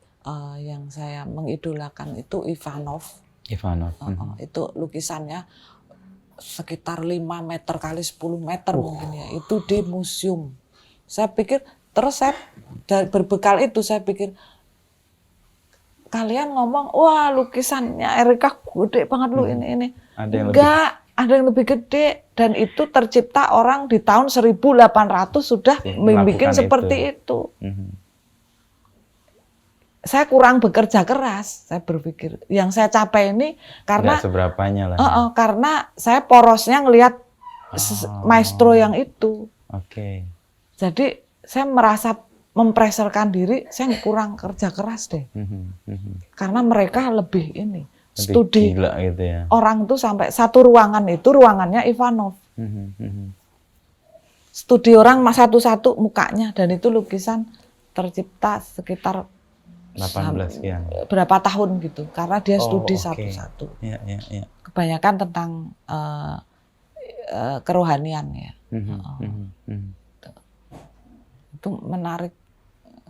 yang saya mengidolakan itu Ivanov. Itu lukisannya sekitar 5 meter kali 10 meter mungkin ya. Itu di museum. Saya pikir, terus saya berbekal itu saya pikir, kalian ngomong, wah lukisannya Erika gede banget lu ini. Enggak, ada yang lebih gede. Dan itu tercipta orang di tahun 1800 sudah membuat seperti itu. Saya kurang bekerja keras, saya berpikir. Yang saya capai ini karena nggak seberapanya lah. Karena saya porosnya ngelihat maestro yang itu. Jadi saya merasa mempreserkan diri, saya kurang kerja keras deh. Karena mereka lebih studi gila gitu ya. Orang tuh sampai satu ruangan itu ruangannya Ivanov. Studi orang satu-satu mukanya, dan itu lukisan tercipta sekitar 18 sekian. Berapa tahun gitu, karena dia studi satu-satu. Kebanyakan tentang kerohanian ya. Itu menarik.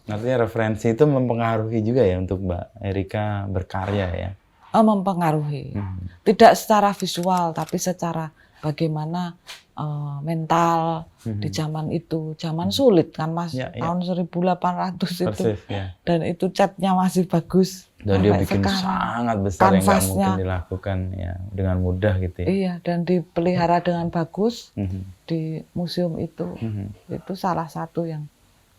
Artinya referensi itu mempengaruhi juga ya untuk Mbak Erika berkarya ya? Mempengaruhi. Tidak secara visual, tapi secara bagaimana mental di zaman itu. Zaman sulit kan Mas, tahun 1800 itu. Persis, ya. Dan itu catnya masih bagus. Dan dia bikin sangat besar yang nggak mungkin dilakukan ya dengan mudah gitu ya. Iya, dan dipelihara dengan bagus di museum itu. Itu salah satu yang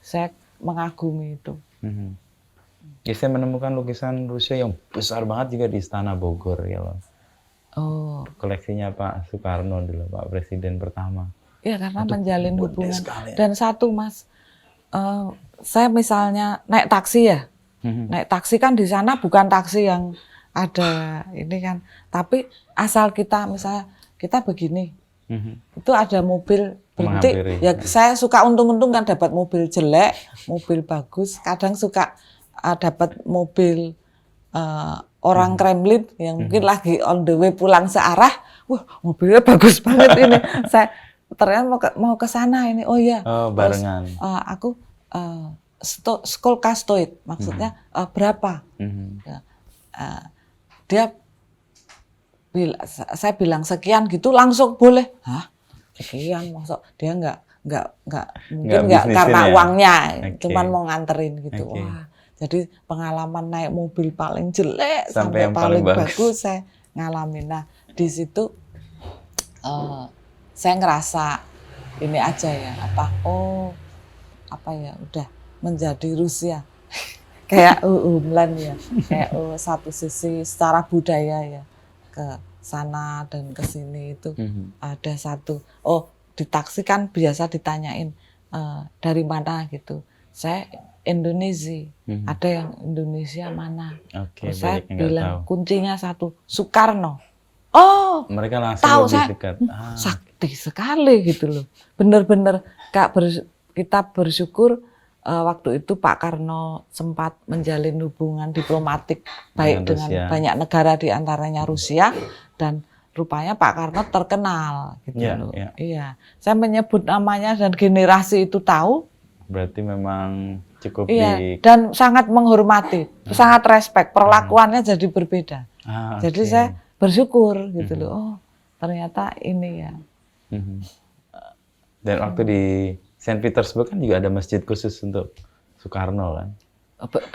saya mengagumi itu. Ya, saya menemukan lukisan Rusia yang besar banget juga di Istana Bogor ya loh. Koleksinya Pak Soekarno dulu, Pak Presiden pertama. Iya, karena menjalin hubungan. Dan satu Mas, saya misalnya naik taksi ya. Naik taksi kan di sana bukan taksi yang ada ini kan, tapi asal kita misalnya kita begini, itu ada mobil berhenti, ya saya suka untung-untung kan dapat mobil jelek, mobil bagus, kadang suka dapat mobil orang Kremlin yang mungkin lagi on the way pulang searah, wah mobilnya bagus banget ini, saya ternyata mau ke sana ini, oh iya, barengan. Terus, aku Skolka Stoit, maksudnya berapa? Dia saya bilang sekian gitu, langsung boleh. Hah? Sekian, maksud dia nggak mungkin nggak karena ya? Uangnya, cuman mau nganterin gitu. Wah, jadi pengalaman naik mobil paling jelek sampai paling bagus saya ngalamin. Nah di situ saya ngerasa ini aja ya udah menjadi Rusia kayak Umlan ya, kayak satu sisi secara budaya ya ke sana dan ke sini itu ada satu. Di taksi kan biasa ditanyain dari mana gitu. Saya Indonesia, ada yang Indonesia mana? Saya bilang kuncinya satu, Soekarno. Oh, mereka langsung tahu lebih saya dekat. Sakti sekali gitu loh. Bener-bener kita bersyukur waktu itu Pak Karno sempat menjalin hubungan diplomatik baik dengan banyak negara di antaranya Rusia, dan rupanya Pak Karno terkenal gitu loh. Iya, saya menyebut namanya dan generasi itu tahu. Berarti memang cukup dan sangat menghormati, sangat respect, perlakuannya jadi berbeda. Jadi saya bersyukur gitu loh. Oh, ternyata ini ya. Dan waktu di Saint Petersburg kan juga ada masjid khusus untuk Soekarno kan?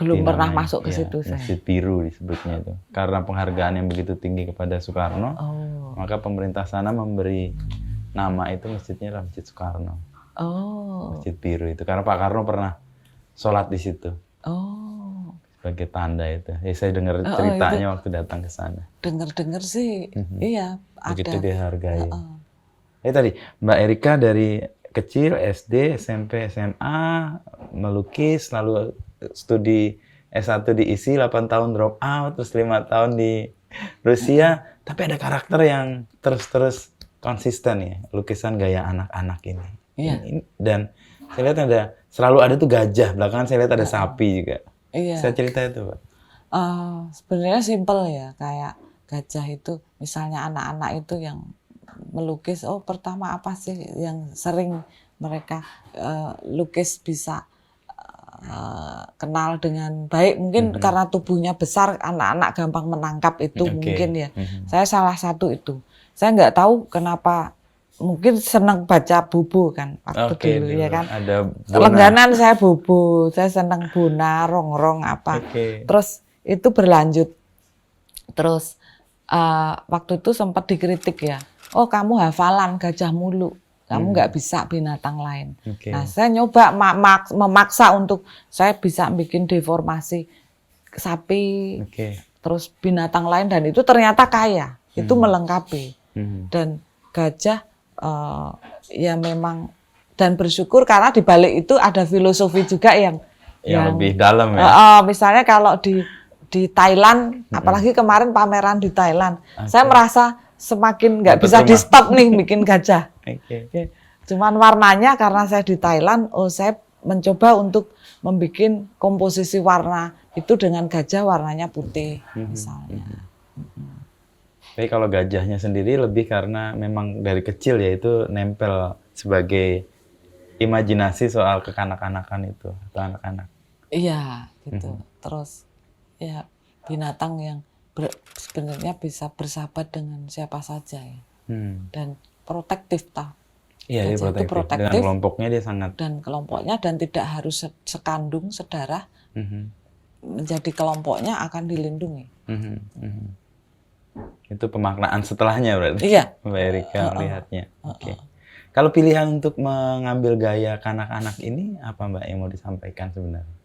Belum pernah masuk ke situ saya. Masjid Biru disebutnya itu. Karena penghargaan yang begitu tinggi kepada Soekarno, maka pemerintah sana memberi nama itu masjidnya adalah Masjid Soekarno. Masjid Biru itu. Karena Pak Karno pernah sholat di situ. Sebagai tanda itu. Ya, saya dengar ceritanya waktu datang ke sana. Dengar sih, iya. Begitu dihargai. Tadi Mbak Erika dari kecil, SD, SMP, SMA, melukis, lalu studi S1 di ISI, 8 tahun drop out, terus 5 tahun di Rusia, tapi ada karakter yang terus-terus konsisten ya, lukisan gaya anak-anak ini. Iya. Dan saya lihat selalu ada tuh gajah, belakangan saya lihat ada sapi juga. Iya. Saya cerita itu, Pak. Sebenarnya simpel ya, kayak gajah itu, misalnya anak-anak itu yang melukis, pertama apa sih yang sering mereka lukis bisa kenal dengan baik, mungkin karena tubuhnya besar, anak-anak gampang menangkap itu mungkin ya. Saya salah satu itu. Saya nggak tahu kenapa, mungkin senang baca bubu kan waktu dulu ya kan. Ada Langganan saya bubu, saya senang Bona, rongrong apa. Terus itu berlanjut. Terus waktu itu sempat dikritik ya. Oh, kamu hafalan gajah mulu. Kamu nggak bisa binatang lain. Nah, saya nyoba memaksa untuk saya bisa bikin deformasi sapi, terus binatang lain, dan itu ternyata kaya. Itu melengkapi. Dan gajah ya memang, dan bersyukur karena di balik itu ada filosofi juga yang lebih dalam ya. Misalnya kalau di Thailand, apalagi kemarin pameran di Thailand, saya merasa semakin nggak bisa di stop nih bikin gajah. Cuman warnanya karena saya di Thailand, saya mencoba untuk membuat komposisi warna itu dengan gajah warnanya putih misalnya. Tapi kalau gajahnya sendiri lebih karena memang dari kecil ya itu nempel sebagai imajinasi soal kekanak-kanakan itu atau anak-anak. Iya, gitu. Terus ya binatang yang sebenarnya bisa bersahabat dengan siapa saja ya. Dan protektif Iya, dia protektif. Dengan kelompoknya dia sangat. Dan kelompoknya, dan tidak harus sekandung, sedarah. Menjadi kelompoknya akan dilindungi. Itu pemaknaan setelahnya berarti. Iya. Mbak Erika melihatnya. Kalau pilihan untuk mengambil gaya kanak-kanak ini apa Mbak yang mau disampaikan sebenarnya?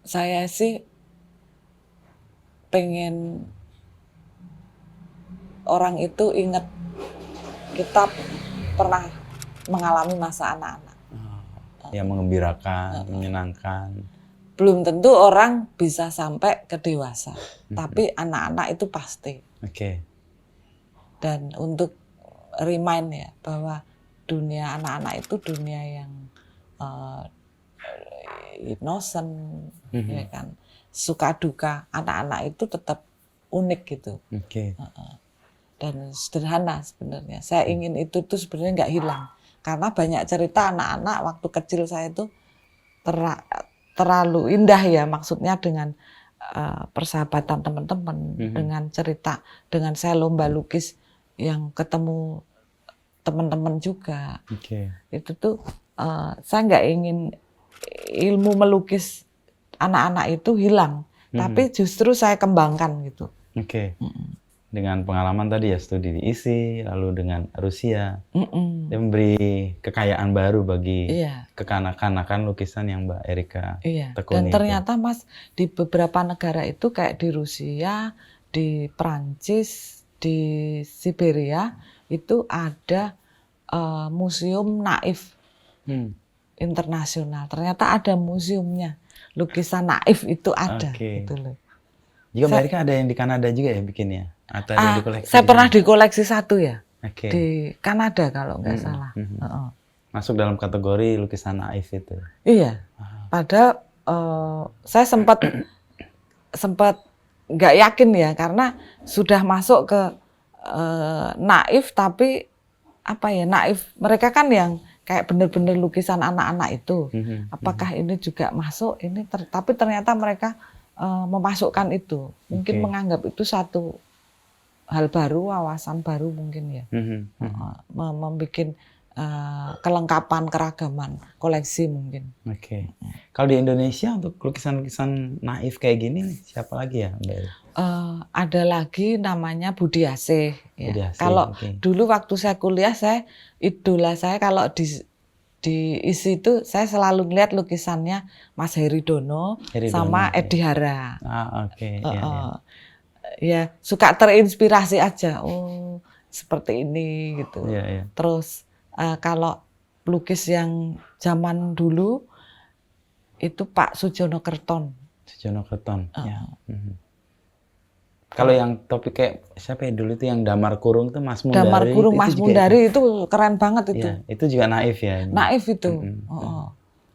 Saya sih pengen orang itu ingat kita pernah mengalami masa anak-anak. Yang mengembirakan, menyenangkan. Belum tentu orang bisa sampai ke dewasa, tapi anak-anak itu pasti. Dan untuk remind ya bahwa dunia anak-anak itu dunia yang innocent, ya kan. Suka duka anak-anak itu tetap unik gitu. Dan sederhana sebenarnya. Saya ingin itu tuh sebenarnya nggak hilang. Karena banyak cerita anak-anak waktu kecil saya itu terlalu indah ya, maksudnya dengan persahabatan teman-teman, dengan cerita, dengan saya lomba lukis yang ketemu teman-teman juga. Itu tuh saya nggak ingin ilmu melukis anak-anak itu hilang, tapi justru saya kembangkan gitu. Dengan pengalaman tadi ya, studi di ISI, lalu dengan Rusia, dia memberi kekayaan baru bagi kekanak-kanakan lukisan yang Mbak Erika tekuni. Dan ternyata Mas, di beberapa negara itu kayak di Rusia, di Prancis, di Siberia, itu ada museum naif internasional. Ternyata ada museumnya, lukisan naif itu ada. Gitu loh. Juga Mbak Erika ada yang di Kanada juga ya bikinnya? Atau yang dikoleksi? Saya pernah dikoleksi satu ya, di Kanada kalau nggak salah. Masuk dalam kategori lukisan naif itu? Iya, padahal saya sempat nggak yakin ya, karena sudah masuk ke naif, tapi apa ya, naif mereka kan yang kayak benar-benar lukisan anak-anak itu. Apakah ini juga masuk? Tapi ternyata mereka memasukkan itu, mungkin menganggap itu satu hal baru, wawasan baru mungkin ya, membuat kelengkapan, keragaman koleksi mungkin. Kalau di Indonesia untuk lukisan-lukisan naif kayak gini siapa lagi ya Mbak? Ada lagi namanya Budi Asih. Ya. Kalau dulu waktu saya kuliah, idola saya kalau di ISI itu saya selalu ngeliat lukisannya Mas Heri Dono sama Edi Hara. Ya, suka terinspirasi aja. Oh, seperti ini gitu. Terus kalau lukis yang zaman dulu itu Pak Sujono Kerton. Kalau yang topik kayak siapa ya dulu itu yang Damar Kurung tuh Mas Mundari. Damar Kurung Mas juga Mundari itu keren banget itu. Iya, itu juga naif ya. Naif itu.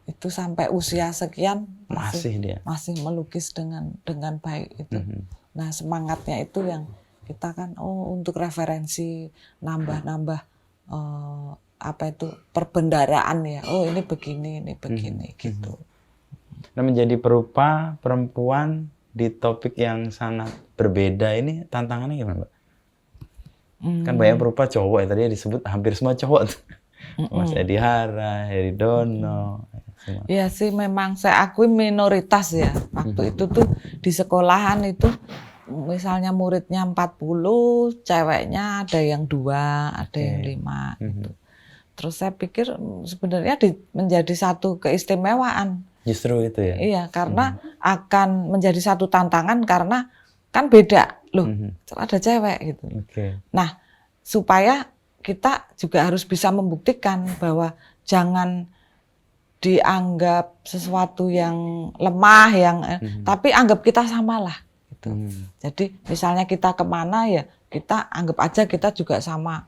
Itu sampai usia sekian masih melukis dengan baik itu. Nah, semangatnya itu yang kita kan untuk referensi nambah apa itu perbendaraan ya. Oh, ini begini gitu. Nah, menjadi perupa perempuan di topik yang sangat berbeda ini tantangannya gimana, Mbak? Kan banyak perupa cowok ya, tadi disebut hampir semua cowok tuh. Mas Edi Hara, Heri Dono. Iya sih, memang saya akui minoritas ya. Waktu itu tuh di sekolahan itu misalnya muridnya 40, ceweknya ada yang 2, ada yang 5 gitu. Terus saya pikir sebenarnya menjadi satu keistimewaan. Justru itu ya? Iya, karena akan menjadi satu tantangan karena kan beda loh, ada cewek gitu. Nah, supaya kita juga harus bisa membuktikan bahwa jangan dianggap sesuatu yang lemah, tapi anggap kita samalah. Gitu. Jadi misalnya kita kemana ya kita anggap aja kita juga sama.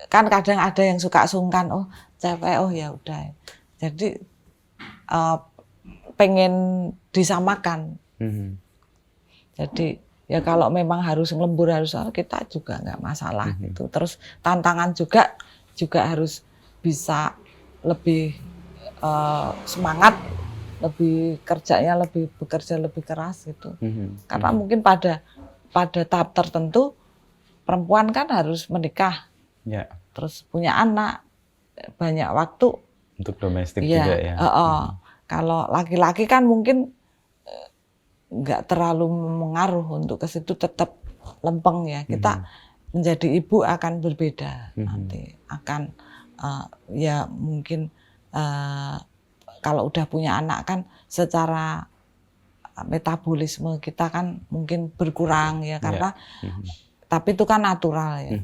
Kan kadang ada yang suka sungkan, oh cewek, oh ya udah. Jadi pengen disamakan. Jadi ya kalau memang harus ngelembur kita juga nggak masalah gitu. Terus tantangan juga harus bisa lebih semangat, bekerja lebih keras gitu. Karena mungkin pada tahap tertentu perempuan kan harus menikah, terus punya anak, banyak waktu untuk domestik juga ya. Kalau laki-laki kan mungkin nggak terlalu mengaruh untuk ke situ, tetap lempeng ya. Kita menjadi ibu akan berbeda nanti, akan ya mungkin kalau udah punya anak kan secara metabolisme kita kan mungkin berkurang ya karena tapi itu kan natural ya.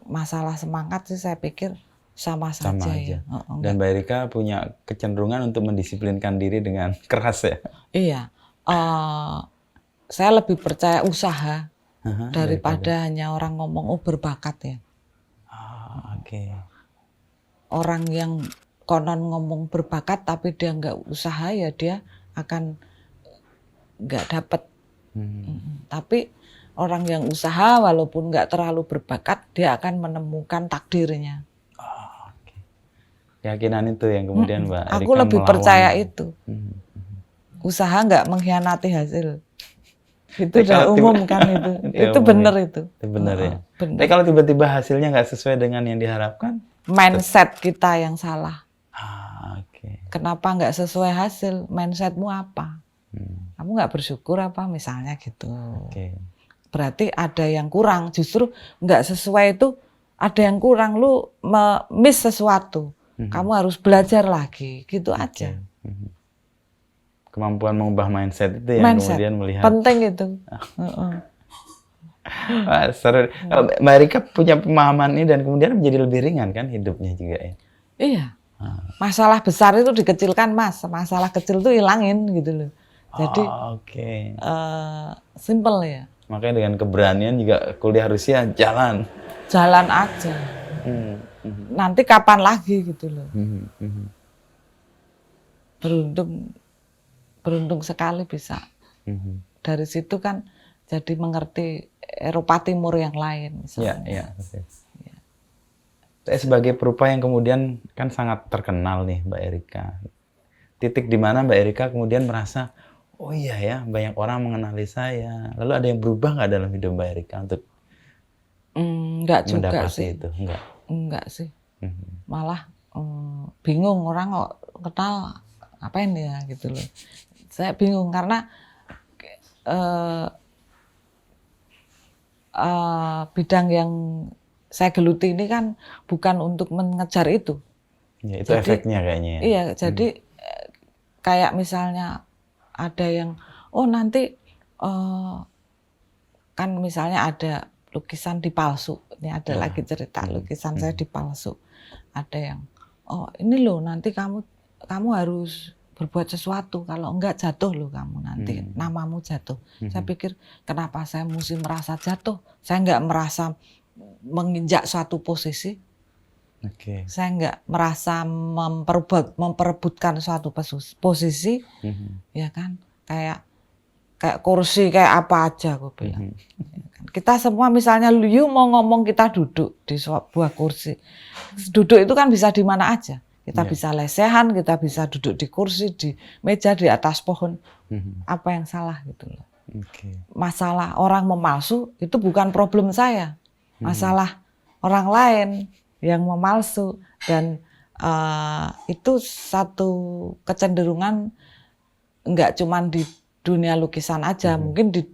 Masalah semangat sih saya pikir sama saja. Ya. Dan Mbak Erika punya kecenderungan untuk mendisiplinkan diri dengan keras ya? Iya. Saya lebih percaya usaha daripada hanya orang ngomong berbakat ya. Orang yang konon ngomong berbakat tapi dia nggak usaha ya dia akan nggak dapat. Tapi orang yang usaha walaupun nggak terlalu berbakat dia akan menemukan takdirnya. Keyakinan itu yang kemudian Mbak Erika aku lebih melawan. Percaya itu. Usaha nggak mengkhianati hasil. Itu udah umum kan itu. Itu benar itu. Itu benar ya. Tapi kalau tiba-tiba hasilnya nggak sesuai dengan yang diharapkan? Mindset kita yang salah. Kenapa nggak sesuai hasil? Mindsetmu apa? Kamu nggak bersyukur apa misalnya gitu. Berarti ada yang kurang. Justru nggak sesuai itu ada yang kurang. Lu miss sesuatu. Kamu harus belajar lagi, gitu aja. Kemampuan mengubah mindset itu yang kemudian melihat. Penting itu. Seru. Mbak Erika punya pemahaman ini dan kemudian menjadi lebih ringan kan hidupnya juga ya? Iya. Masalah besar itu dikecilkan, Mas. Masalah kecil itu hilangin gitu loh. Jadi simple ya. Makanya dengan keberanian juga kuliah Rusia jalan. Jalan aja. Nanti kapan lagi gitu loh. Beruntung sekali bisa. Dari situ kan jadi mengerti Eropa Timur yang lain misalnya. Iya. Sebagai perupa yang kemudian kan sangat terkenal nih Mbak Erika. Titik di mana Mbak Erika kemudian merasa, oh iya ya banyak orang mengenali saya. Lalu ada yang berubah nggak dalam hidup Mbak Erika untuk enggak juga sih. Itu? Enggak sih. Malah bingung orang kok kenal ngapain ya gitu loh. Saya bingung karena bidang yang saya geluti ini kan bukan untuk mengejar itu. Ya, itu jadi, efeknya kayaknya. Ya? Iya, jadi kayak misalnya ada yang, nanti kan misalnya ada lukisan dipalsu. Ini ada lagi cerita lukisan saya dipalsu. Ada yang, ini loh nanti kamu harus berbuat sesuatu. Kalau enggak jatuh loh kamu nanti, namamu jatuh. Saya pikir kenapa saya mesti merasa jatuh? Saya enggak merasa menginjak suatu posisi. Saya enggak merasa memperebutkan suatu posisi, ya kan? Kayak kursi, kayak apa aja aku bilang. Kita semua misalnya you mau ngomong kita duduk di sebuah kursi. Duduk itu kan bisa di mana aja. Kita bisa lesehan, kita bisa duduk di kursi, di meja, di atas pohon. Apa yang salah gitu loh. Masalah orang memalsu itu bukan problem saya. Masalah orang lain yang memalsu. Dan itu satu kecenderungan enggak cuma di dunia lukisan aja, mungkin di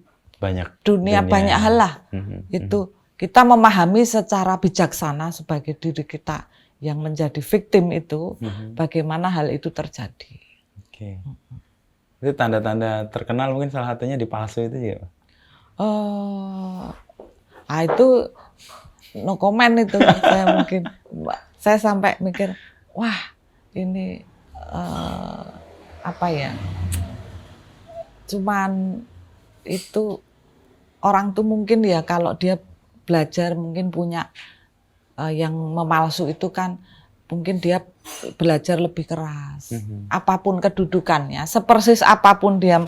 dunia banyak hal lah. Itu kita memahami secara bijaksana sebagai diri kita yang menjadi victim itu, bagaimana hal itu terjadi. Itu tanda-tanda terkenal mungkin salah satunya di palsu itu ya? Itu no comment itu. Saya sampai mikir, wah ini apa ya? Cuman itu orang tuh mungkin ya kalau dia belajar mungkin punya yang memalsu itu kan mungkin dia belajar lebih keras. Apapun kedudukannya, sepersis apapun dia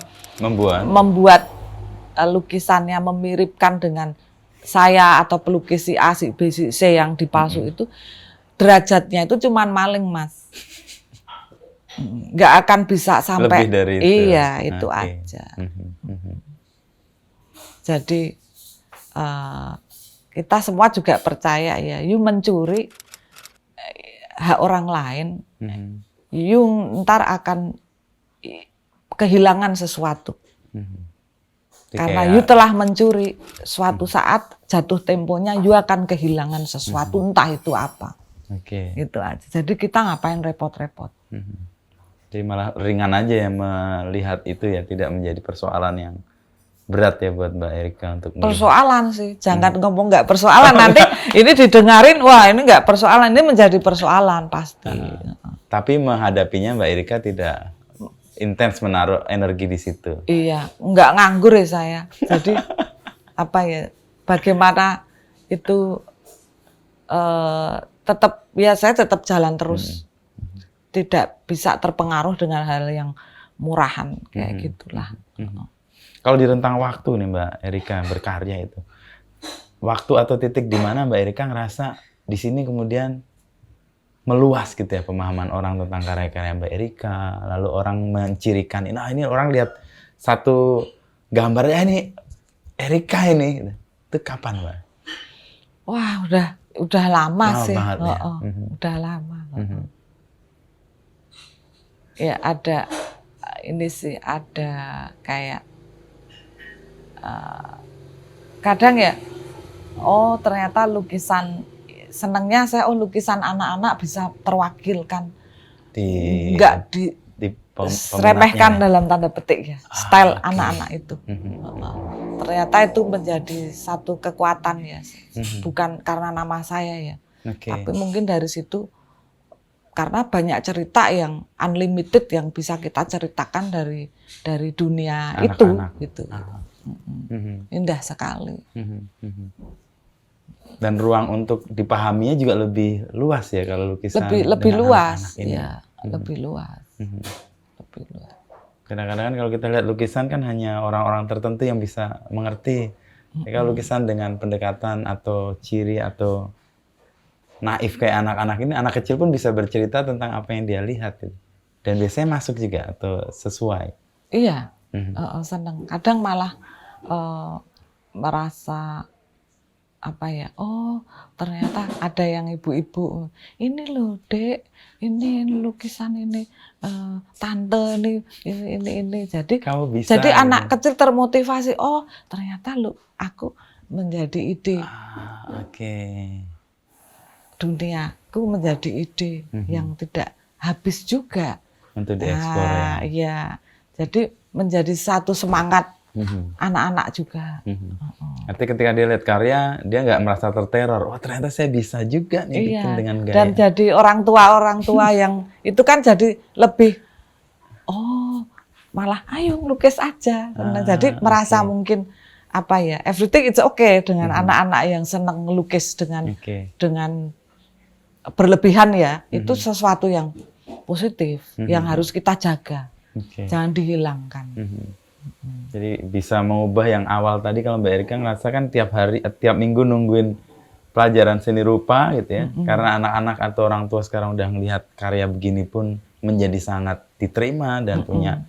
membuat lukisannya memiripkan dengan saya atau pelukis si A, si B, si C yang dipalsu itu, derajatnya itu cuman maling, Mas. Nggak akan bisa sampai lebih dari itu. Iya, itu aja. Jadi kita semua juga percaya ya, you mencuri hak orang lain, you ntar akan kehilangan sesuatu. Karena you telah mencuri, suatu saat jatuh temponya you akan kehilangan sesuatu, entah itu apa. Itu aja. Jadi kita ngapain repot-repot. Jadi malah ringan aja ya melihat itu ya, tidak menjadi persoalan yang berat ya buat Mbak Erika untuk persoalan sih, jangan ngomong nggak persoalan nanti ini didengarin, wah ini nggak persoalan, ini menjadi persoalan pasti. Tapi menghadapinya Mbak Erika tidak intens menaruh energi di situ. Iya, nggak nganggur ya saya. Jadi apa ya, bagaimana itu tetap ya saya tetap jalan terus, tidak bisa terpengaruh dengan hal yang murahan kayak gitulah. Kalau di rentang waktu nih Mbak Erika berkarya itu, waktu atau titik di mana Mbak Erika ngerasa di sini kemudian meluas gitu ya pemahaman orang tentang karya-karya Mbak Erika, lalu orang mencirikan, nah ini orang lihat satu gambarnya ini Erika ini, itu kapan Mbak? Wah udah lama sih, banget, ya? Udah lama. Ya ada ini sih, ada kayak kadang ya, oh ternyata lukisan, senengnya saya lukisan anak-anak bisa terwakilkan, nggak diremehkan dalam tanda petik ya, style anak-anak itu. Ternyata itu menjadi satu kekuatan ya, bukan karena nama saya ya, tapi mungkin dari situ karena banyak cerita yang unlimited yang bisa kita ceritakan dari dunia anak-anak itu gitu. Indah sekali. Dan ruang untuk dipahaminya juga lebih luas ya kalau lukisan. Lebih luas, ya, lebih luas. Lebih luas. Kadang-kadang kan kalau kita lihat lukisan kan hanya orang-orang tertentu yang bisa mengerti. Kalau lukisan dengan pendekatan atau ciri atau naif kayak anak-anak ini, anak kecil pun bisa bercerita tentang apa yang dia lihat. Dan biasanya masuk juga atau sesuai. Iya, senang. Kadang malah merasa apa ya, oh ternyata ada yang ibu-ibu, ini loh dek, ini lukisan ini, tante ini. Jadi bisa, jadi anak kecil termotivasi, oh ternyata aku menjadi ide. Duniaku menjadi ide yang tidak habis juga untuk dieksplor ya. Iya, jadi menjadi satu semangat anak-anak juga. Artinya ketika dia lihat karya, dia nggak merasa terteror. Wah ternyata saya bisa juga nih bikin dengan gaya. Dan jadi orang tua yang itu kan jadi lebih, oh malah ayo lukis aja. Jadi merasa mungkin apa ya, everything it's okay dengan anak-anak yang senang ngelukis dengan berlebihan ya, itu sesuatu yang positif yang harus kita jaga, jangan dihilangkan. Jadi bisa mengubah yang awal tadi, kalau Mbak Erika ngerasa kan tiap minggu nungguin pelajaran seni rupa gitu ya, karena anak-anak atau orang tua sekarang udah ngelihat karya begini pun menjadi sangat diterima dan punya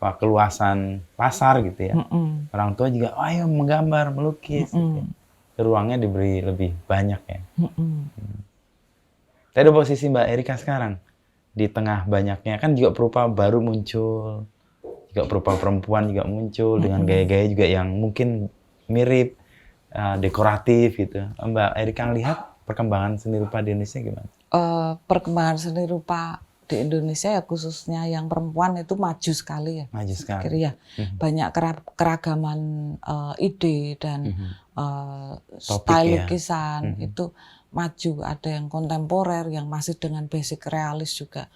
keluasan pasar gitu ya. Orang tua juga, ayo menggambar, melukis. Gitu. Ruangnya diberi lebih banyak ya. Tapi ada posisi Mbak Erika sekarang di tengah banyaknya kan juga perupa baru muncul, juga perupa perempuan juga muncul dengan gaya-gaya juga yang mungkin mirip, dekoratif gitu. Mbak Erika lihat perkembangan seni rupa di Indonesia gimana? Perkembangan seni rupa di Indonesia ya khususnya yang perempuan itu maju sekali ya. Maju sekali. Ya. Banyak keragaman ide dan style lukisan itu maju. Ada yang kontemporer yang masih dengan basic realis juga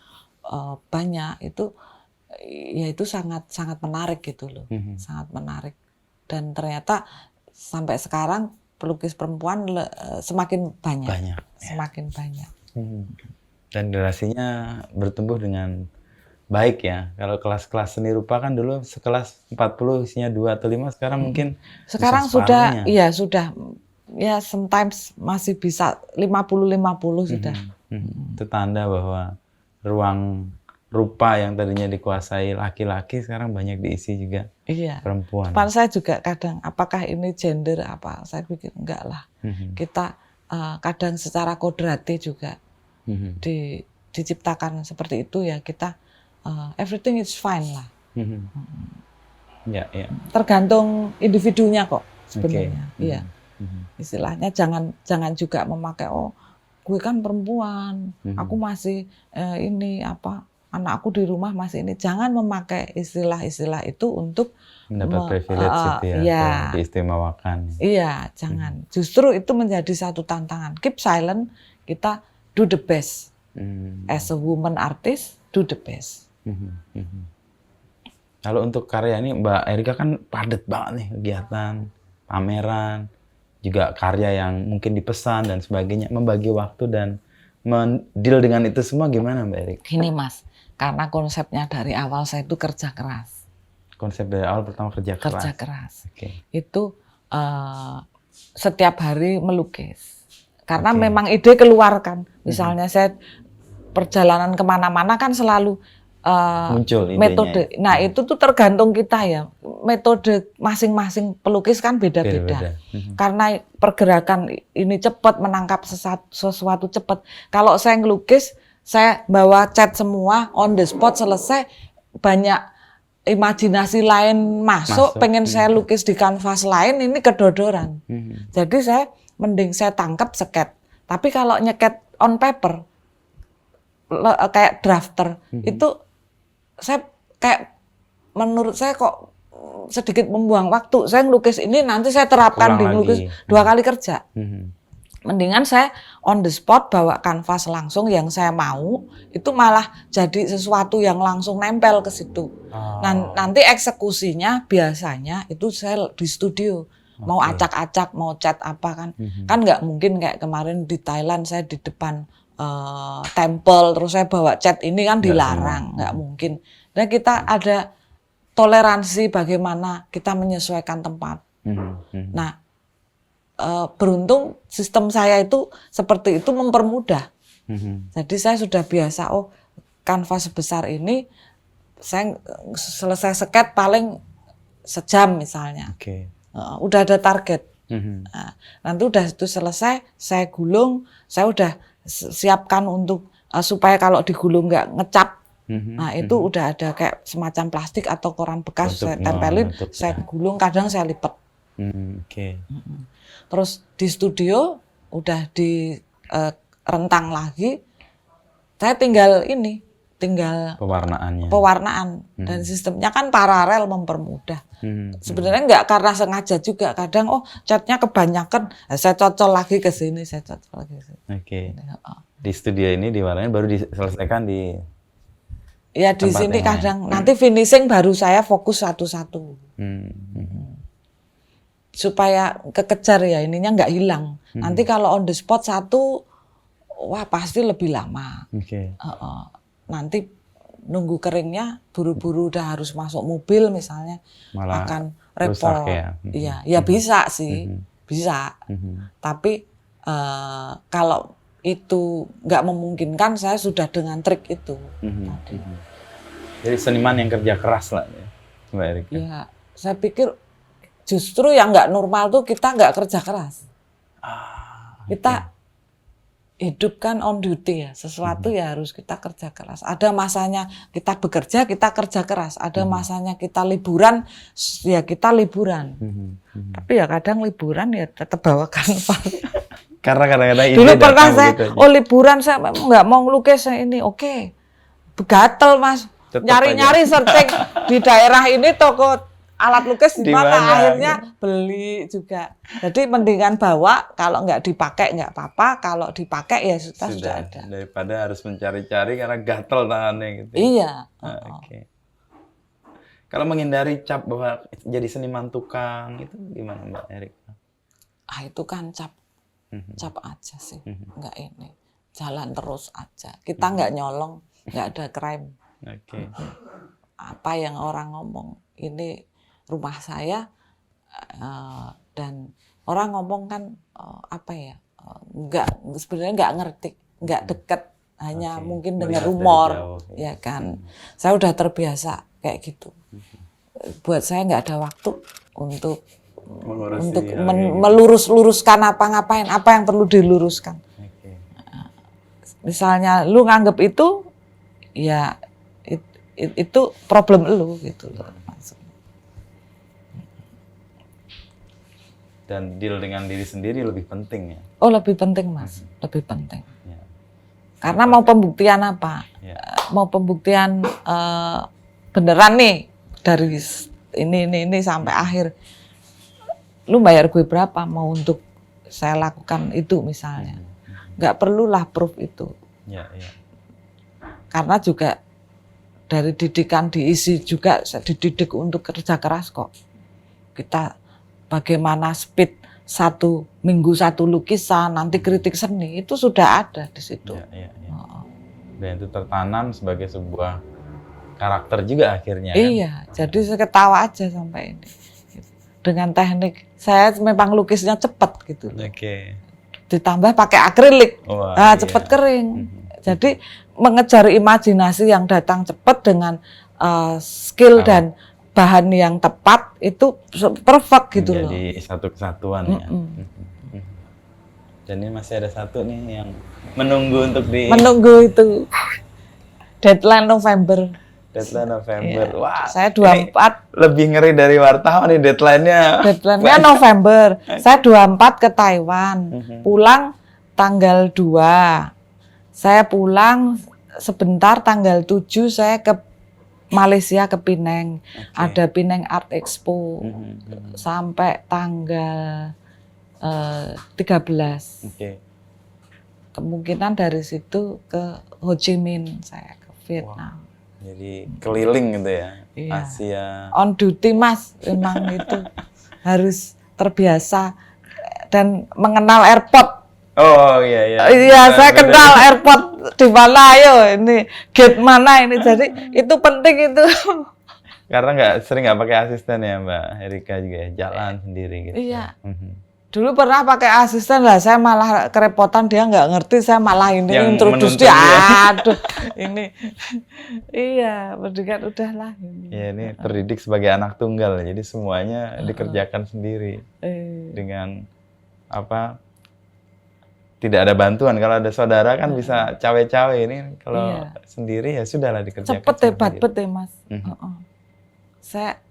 banyak. Itu sangat sangat menarik gitu loh. Sangat menarik. Dan ternyata sampai sekarang pelukis perempuan semakin banyak. Semakin banyak. Dan generasinya bertumbuh dengan baik ya. Kalau kelas-kelas seni rupa kan dulu sekelas 40 isinya 2 atau 5, sekarang mungkin sekarang sudah ya sometimes masih bisa 50-50 sudah. Itu tanda bahwa ruang rupa yang tadinya dikuasai laki-laki sekarang banyak diisi juga perempuan. Saya juga kadang apakah ini gender apa, saya pikir enggak lah. Kita kadang secara kodrati juga diciptakan seperti itu ya, kita everything is fine lah. Tergantung individunya kok sebenarnya. Iya. Istilahnya jangan juga memakai gue kan perempuan, aku masih anakku di rumah masih ini. Jangan memakai istilah-istilah itu untuk mendapat privilege itu ya, diistimewakan. Iya, jangan. Justru itu menjadi satu tantangan. Keep silent, kita do the best. As a woman artist, do the best. Kalau untuk karya ini Mbak Erika kan padat banget nih kegiatan, pameran, juga karya yang mungkin dipesan dan sebagainya. Membagi waktu dan mendeal dengan itu semua gimana Mbak Erika? Gini Mas, karena konsepnya dari awal saya itu kerja keras. Konsep dari awal pertama kerja keras? Kerja keras. Itu setiap hari melukis. Karena memang ide keluarkan. Misalnya saya perjalanan kemana-mana kan selalu muncul metode. Nah itu tuh tergantung kita ya. Metode masing-masing pelukis kan beda-beda. Karena pergerakan ini cepat, menangkap sesuatu cepat. Kalau saya ngelukis, saya bawa cat semua, on the spot selesai, banyak imajinasi lain masuk. Pengen saya lukis di kanvas lain, ini kedodoran. Jadi saya mending saya tangkap sket. Tapi kalau nyeket on paper kayak drafter itu saya kayak menurut saya kok sedikit membuang waktu. Saya ngelukis ini nanti saya terapkan di ngelukis 2 kali kerja. Mendingan saya on the spot bawa kanvas langsung yang saya mau, itu malah jadi sesuatu yang langsung nempel ke situ. Nanti eksekusinya biasanya itu saya di studio. Mau acak-acak, mau cat apa kan. Kan nggak mungkin kayak kemarin di Thailand saya di depan temple terus saya bawa cat ini kan dilarang, nggak mungkin. Dan kita ada toleransi bagaimana kita menyesuaikan tempat. Nah, beruntung sistem saya itu seperti itu mempermudah. Jadi saya sudah biasa, kanvas sebesar ini saya selesai sket paling sejam misalnya. Udah ada target. Nah, nanti udah itu selesai, saya gulung, saya udah siapkan untuk supaya kalau digulung nggak ngecap. Nah itu udah ada kayak semacam plastik atau koran bekas, saya tempelin, saya gulung, kadang saya lipat. Terus di studio udah di rentang lagi, saya tinggal pewarnaan dan sistemnya kan paralel mempermudah. Sebenarnya nggak karena sengaja juga, kadang catnya kebanyakan, saya cocol lagi ke sini, saya cocol lagi ke sini. Di studio ini diwarnanya baru diselesaikan di Ya di tempat sini yang kadang nanti finishing baru saya fokus satu-satu. Supaya kekejar ya ininya nggak hilang. Nanti kalau on the spot satu, wah pasti lebih lama. Oke. Nanti nunggu keringnya buru-buru udah harus masuk mobil misalnya, Malah akan rusak repot. ya. Iya, ya bisa sih, bisa. Tapi kalau itu nggak memungkinkan, saya sudah dengan trik itu. Tadi. Jadi seniman yang kerja keras lah ya, Mbak Erika. Ya, saya pikir justru yang nggak normal tuh kita nggak kerja keras. Kita hidup kan on duty ya, sesuatu ya harus kita kerja keras. Ada masanya kita bekerja, kita kerja keras. Ada masanya kita liburan, ya kita liburan. Tapi ya kadang liburan ya tetap bawa kanvas. Karena kadang-kadang ide Dulu pernah datang saya, begitu aja. liburan saya nggak mau ngelukis ini, oke. Gatel Mas, Tetep nyari-nyari searching di daerah ini toko alat lukis di Di mana, mana, akhirnya beli juga. Jadi mendingan bawa, kalau nggak dipakai nggak apa-apa, kalau dipakai ya sudah ada. Daripada harus mencari-cari karena gatel tangannya gitu. Iya. Oke. Kalau menghindari cap bahwa jadi seniman tukang itu gimana Mbak Erika? Itu kan cap aja sih, nggak ini. Jalan terus aja. Kita nggak nyolong, nggak ada crime. Oke. Apa yang orang ngomong, ini rumah saya, dan orang ngomong kan sebenarnya nggak ngerti, nggak deket, hanya mungkin dengar rumor, ya kan. Saya udah terbiasa kayak gitu. Buat saya nggak ada waktu untuk melurus-luruskan apa yang perlu diluruskan. Misalnya lu nganggep itu, ya itu problem lu gitu loh. Dan deal dengan diri sendiri lebih penting ya? Oh lebih penting Mas, lebih penting. Ya. Karena mau pembuktian apa? Ya. Mau pembuktian beneran nih dari ini sampai akhir. Lu bayar gue berapa mau untuk saya lakukan itu misalnya. Nggak perlulah proof itu. Ya, ya. Karena juga dari didikan diisi juga, saya dididik untuk kerja keras kok. Kita bagaimana speed 1 minggu 1 lukisan, nanti kritik seni, itu sudah ada di situ. Ya. Dan itu tertanam sebagai sebuah karakter juga akhirnya. Iya, kan? Jadi saya ketawa aja sampai ini. Dengan teknik, saya memang lukisnya cepat gitu. Oke. Ditambah pakai akrilik, cepat kering. Jadi mengejar imajinasi yang datang cepat dengan skill dan bahan yang tepat itu perfect gitu loh. Jadi satu kesatuan ya. Dan ini masih ada satu nih yang menunggu untuk menunggu itu deadline November. Deadline November. Ya, Wah, saya 24. Lebih ngeri dari wartawan nih deadline-nya. Deadline-nya November. Saya 24 ke Taiwan. Pulang tanggal 2. Saya pulang sebentar tanggal 7 saya ke Malaysia ke Penang. Ada Penang Art Expo. Sampai tanggal 13. Kemungkinan dari situ ke Ho Chi Minh saya ke Vietnam. Wow. Jadi keliling gitu ya, iya. Asia. On duty Mas, memang itu harus terbiasa dan mengenal airport. Oh iya. Iya, saya kenal airport di mana, ayo ini gate mana ini, jadi itu penting itu. Karena nggak pakai asisten ya Mbak Erika juga ya, jalan sendiri gitu. Iya. Dulu pernah pakai asisten lah, saya malah kerepotan, dia nggak ngerti, saya malah ini introduce dia. Aduh, ini. Iya, mendingan udahlah ini. Ya ini terdidik sebagai anak tunggal, jadi semuanya dikerjakan sendiri. Dengan tidak ada bantuan. Kalau ada saudara kan bisa cawe-cawe, ini kalau sendiri ya sudahlah dikerjakan. Cepet hebat Mas. Saya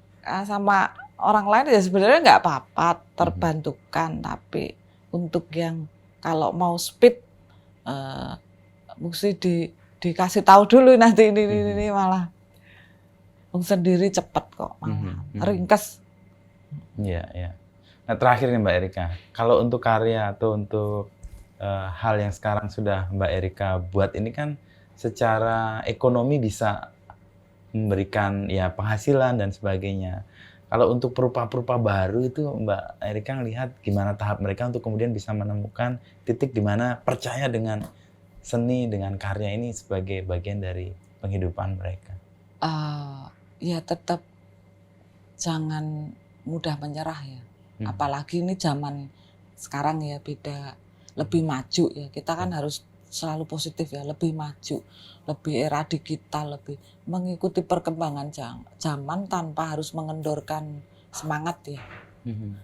sama orang lain ya sebenarnya nggak apa-apa, terbantukan, tapi untuk yang kalau mau speed mesti dikasih tahu dulu nanti ini malah sendiri cepet kok malah ringkes. Iya. Nah terakhir nih Mbak Erika, kalau untuk karya atau untuk hal yang sekarang sudah Mbak Erika buat ini kan secara ekonomi bisa memberikan ya penghasilan dan sebagainya. Kalau untuk perupa-perupa baru itu Mbak Erika ngelihat gimana tahap mereka untuk kemudian bisa menemukan titik di mana percaya dengan seni, dengan karya ini sebagai bagian dari penghidupan mereka? Ya tetap jangan mudah menyerah ya. Apalagi ini zaman sekarang ya beda, lebih maju ya. Kita kan harus selalu positif ya, lebih maju, lebih era digital, lebih mengikuti perkembangan zaman tanpa harus mengendorkan semangat ya.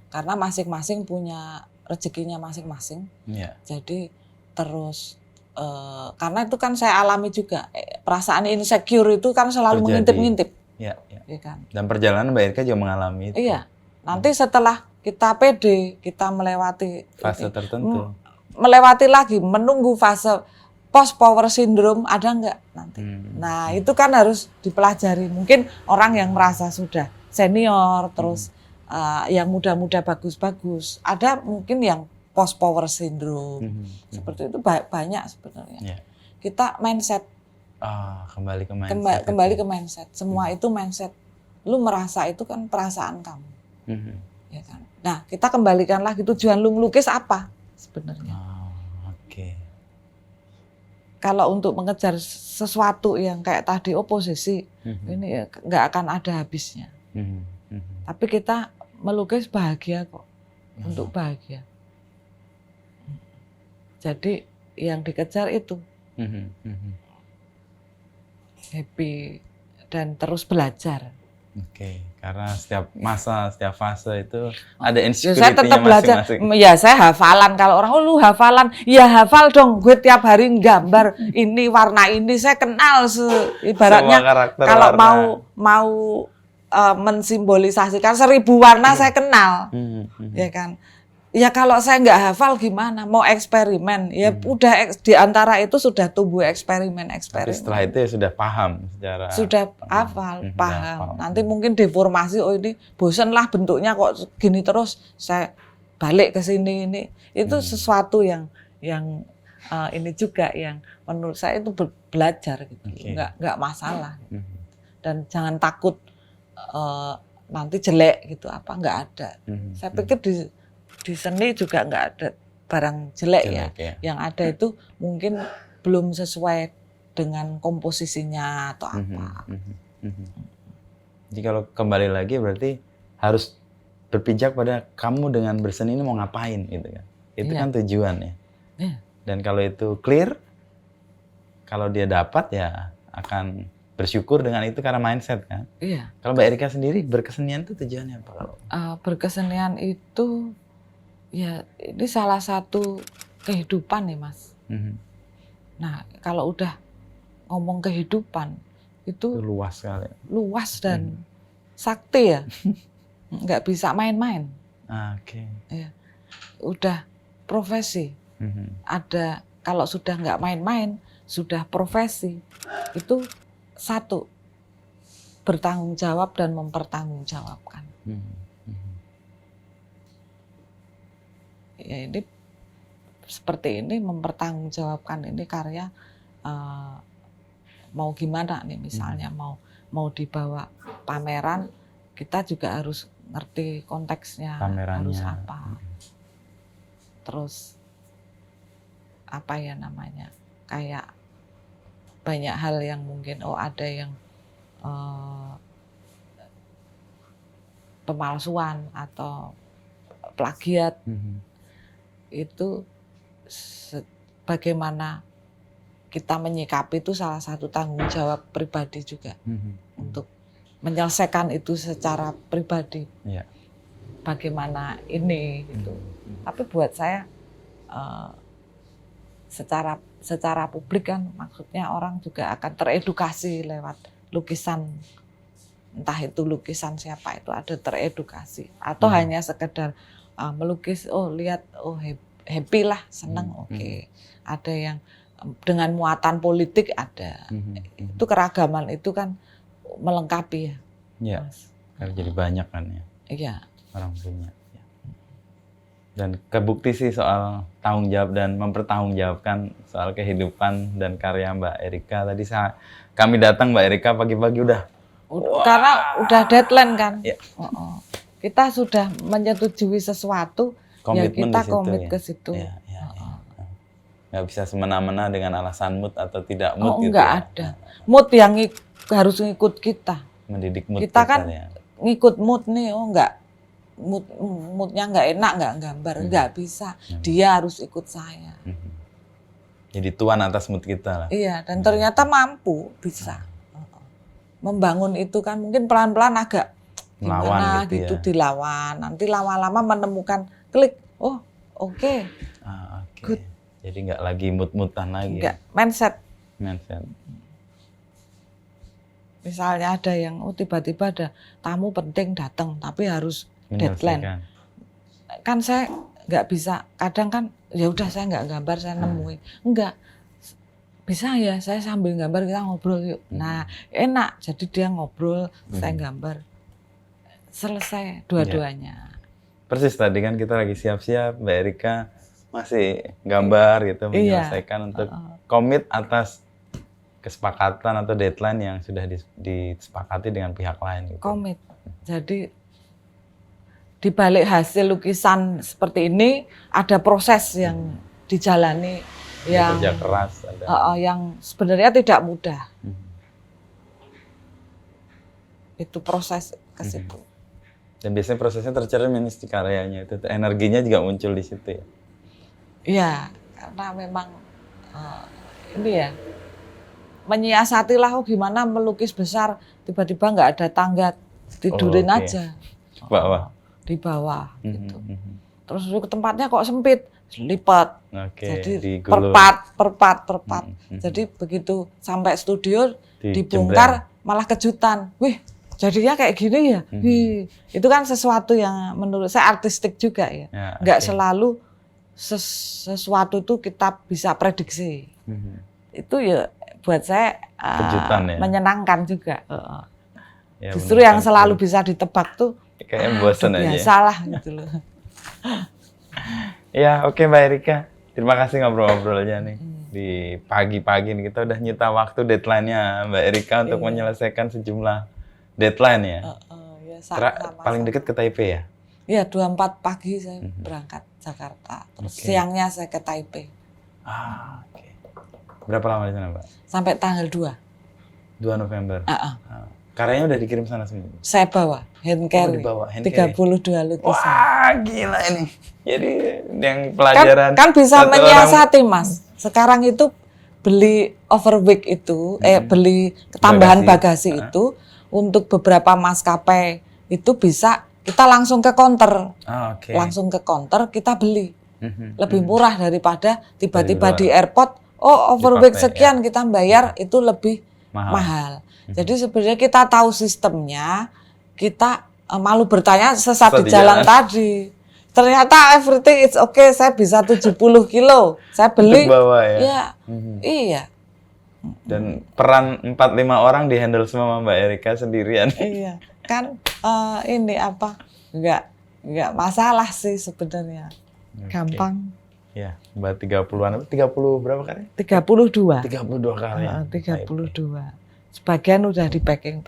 Karena masing-masing punya rezekinya masing-masing. Jadi terus karena itu kan saya alami juga, perasaan insecure itu kan selalu mengintip-ngintip. Ya kan? Dan perjalanan Mbak Erika juga mengalami itu. Iya. Nanti setelah kita pede, kita melewati fase tertentu. Melewati lagi, menunggu fase post power syndrome ada nggak nanti. Nah itu kan harus dipelajari. Mungkin orang yang merasa sudah senior, terus yang muda-muda bagus-bagus, ada mungkin yang post power syndrome. Seperti itu banyak sebenarnya. Kita mindset. Kembali ke mindset. Kembali ke mindset. Semua itu mindset. Lu merasa itu kan perasaan kamu. Ya kan? Nah kita kembalikan lagi, tujuan lu melukis apa sebenarnya. Kalau untuk mengejar sesuatu yang kayak tadi oposisi, ini nggak akan ada habisnya. Tapi kita melukis bahagia kok, untuk bahagia. Jadi yang dikejar itu happy dan terus belajar. Karena setiap masa, setiap fase itu ada saya tetap insecurity-nya belajar. masing-masing. Ya saya hafalan. Kalau orang, lu hafalan, ya hafal dong. Gue tiap hari gambar ini warna ini, saya kenal ibaratnya. Kalau mau mensimbolisasikan 1000 warna saya kenal, ya kan. Ya kalau saya nggak hafal gimana? Mau eksperimen, ya udah di antara itu sudah tumbuh eksperimen. Tapi setelah itu ya sudah paham secara. Sudah hafal, paham. Nanti mungkin deformasi, oh ini bosen lah bentuknya kok gini terus, saya balik ke sini ini. Itu sesuatu yang ini juga yang menurut saya itu belajar gitu, nggak masalah. Dan jangan takut nanti jelek gitu, nggak ada. Saya pikir di seni juga nggak ada barang jelek ya. Yang ada itu mungkin belum sesuai dengan komposisinya atau apa. Jadi kalau kembali lagi berarti harus berpijak pada kamu dengan berseni ini mau ngapain gitu kan. Itu kan tujuan ya. Dan kalau itu clear, kalau dia dapat ya akan bersyukur dengan itu karena mindset kan. Kalau Mbak Erika sendiri berkesenian itu tujuannya apa? Berkesenian itu ya ini salah satu kehidupan nih Mas. Nah kalau udah ngomong kehidupan itu luas sekali. Luas dan sakti ya, nggak bisa main-main. Ya, udah profesi. Ada kalau sudah nggak main-main, sudah profesi itu satu bertanggung jawab dan mempertanggungjawabkan. Ya ini seperti ini mempertanggungjawabkan ini karya mau gimana nih misalnya mau dibawa pameran, kita juga harus ngerti konteksnya, harus apa. Terus apa ya namanya, kayak banyak hal yang mungkin ada yang pemalsuan atau plagiat. Itu bagaimana kita menyikapi itu salah satu tanggung jawab pribadi juga untuk menyelesaikan itu secara pribadi. Bagaimana ini gitu. Tapi buat saya secara publik kan maksudnya orang juga akan teredukasi lewat lukisan, entah itu lukisan siapa itu ada teredukasi atau hanya sekedar melukis, lihat, happy lah, seneng, Ada yang dengan muatan politik ada. Itu keragaman itu kan melengkapi ya. Iya. Karena jadi banyak kan ya. Iya. Orang punya. Dan kebukti sih soal tanggung jawab dan mempertanggungjawabkan soal kehidupan dan karya Mbak Erika. Tadi kami datang Mbak Erika pagi-pagi udah Karena udah deadline kan. Ya. Kita sudah menyetujui sesuatu, Komitmen kita di situ, komit ya. ke situ. Ya. Nggak bisa semena-mena dengan alasan mood atau tidak mood gitu Nggak ya. ada. Mood yang harus ngikut kita. Mendidik mood Kita kan ya. ngikut mood nih, nggak moodnya nggak enak, nggak gambar, nggak bisa. Dia harus ikut saya. Jadi tuan atas mood kita lah. Iya, dan ternyata mampu, bisa. Membangun itu kan mungkin pelan-pelan agak Melawan gimana gitu, ya. dilawan. Nanti lama-lama menemukan klik, oke. Good. Jadi nggak lagi mood-moodan lagi. Nggak, mindset. Mindset. Misalnya ada yang tiba-tiba ada tamu penting datang tapi harus deadline. Kan saya nggak bisa, kadang kan ya udah saya nggak gambar, saya nemuin. Enggak. Bisa ya, saya sambil gambar kita ngobrol yuk. Nah, enak. Jadi dia ngobrol, saya gambar. Selesai dua-duanya. Persis tadi kan kita lagi siap-siap, Mbak Erika masih gambar gitu, menyelesaikan untuk komit atas kesepakatan atau deadline yang sudah disepakati dengan pihak lain. Gitu. Komit. Jadi di balik hasil lukisan seperti ini ada proses yang dijalani, yang kerja keras, yang sebenarnya tidak mudah. Itu proses ke situ. Dan biasanya prosesnya tercermin di karyanya itu, energinya juga muncul di situ ya. Iya, karena memang ini ya, menyiasatilah gimana melukis besar, tiba-tiba nggak ada tangga, tidurin aja. Bawah. Di bawah gitu. Terus ke tempatnya kok sempit, lipat. Jadi perpat. Jadi begitu sampai studio dibongkar malah kejutan. Wih, jadinya kayak gini ya. Wih, itu kan sesuatu yang menurut saya artistik juga ya. Nggak selalu sesuatu itu kita bisa prediksi. Itu ya buat saya menyenangkan juga. Ya, justru yang selalu bisa ditebak tuh kayaknya bosan aja. Biasalah gitu loh. Ya, oke Mbak Erika. Terima kasih ngobrol-ngobrolnya nih. Di pagi-pagi nih kita udah nyita waktu deadline-nya Mbak Erika untuk menyelesaikan sejumlah deadline ya. Paling dekat ke Taipei ya? Iya, 24 pagi saya berangkat Jakarta. Terus siangnya saya ke Taipei. Oke. Berapa lama di sana, Mbak? Sampai tanggal 2. 2 November. Karyanya udah dikirim sana semua? Saya bawa, hand carry. 32 lukisan. Wah, gila ini. Jadi yang pelajaran kan bisa menyiasati, Mas. Sekarang itu beli overweight itu, beli tambahan bagasi itu untuk beberapa maskapai itu bisa kita langsung ke counter. Langsung ke counter kita beli. Lebih murah daripada tiba-tiba di airport, overweight sekian kita bayar itu lebih mahal. Jadi sebenarnya kita tahu sistemnya, kita malu bertanya sesat di jalan tadi. Ternyata everything is okay, saya bisa 70 kilo. Saya beli. Bawa ya? Ya, iya. Dan peran 4-5 orang dihandle semua Mbak Erika sendirian. Iya, kan ini apa? Enggak masalah sih sebenarnya. Gampang. Ya, Mbak 30-an, 30 berapa kali? 32. 32 kali. 32. Sebagian udah di packing.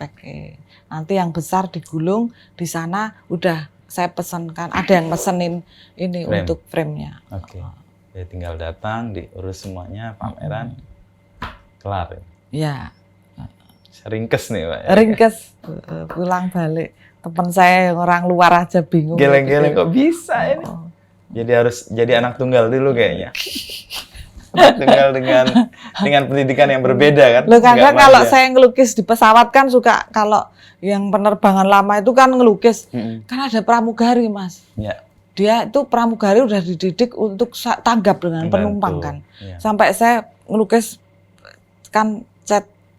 Nanti yang besar digulung di sana udah saya pesankan. Ada yang mesenin ini untuk frame-nya. Jadi tinggal datang, diurus semuanya, pameran, kelar. Ya. Ringkes nih, Pak. Ringkes, pulang balik. Teman saya yang orang luar aja bingung. Geleng-geleng kok bisa ini. Jadi harus jadi anak tunggal dulu kayaknya. Tunggal dengan pendidikan yang berbeda kan. Loh, karena kalau saya ngelukis di pesawat kan suka, kalau yang penerbangan lama itu kan ngelukis. Kan ada pramugari, Mas. Ya. Dia itu pramugari udah dididik untuk tanggap dengan penumpang kan. Ya. Sampai saya ngelukis kan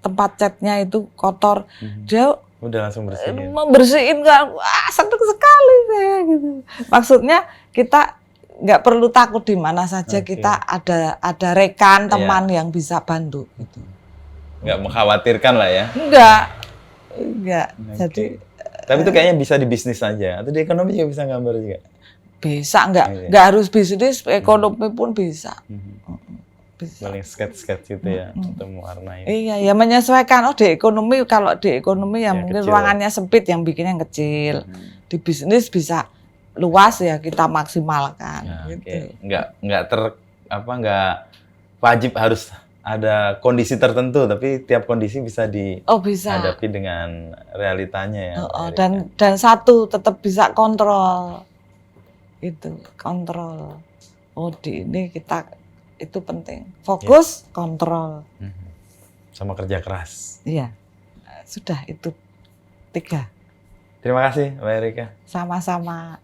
tempat catnya itu kotor. Dia udah langsung bersihin. Membersihin kan, wah seneng sekali saya gitu. Maksudnya kita nggak perlu takut di mana saja, kita ada rekan teman yang bisa bantu gitu. Nggak mengkhawatirkan lah ya. Enggak. Jadi tapi itu kayaknya bisa di bisnis aja atau di ekonomi juga bisa gambar juga. Bisa, nggak harus bisnis, ekonomi pun bisa. bisa. Paling sketch gitu ya untuk mewarnai. Iya, ya menyesuaikan. Oh, di ekonomi, kalau di ekonomi ya mungkin kecil. ruangannya sempit, yang bikinnya kecil. Di bisnis bisa luas ya, kita maksimalkan. Nah, gitu. Nggak wajib harus ada kondisi tertentu, tapi tiap kondisi bisa Bisa. dihadapi dengan realitanya ya. Dan satu tetap bisa kontrol. Itu kontrol. Oh, di ini kita itu penting. Fokus, kontrol. Sama kerja keras. Iya. Sudah itu 3. Terima kasih, Mbak Erika. Sama-sama.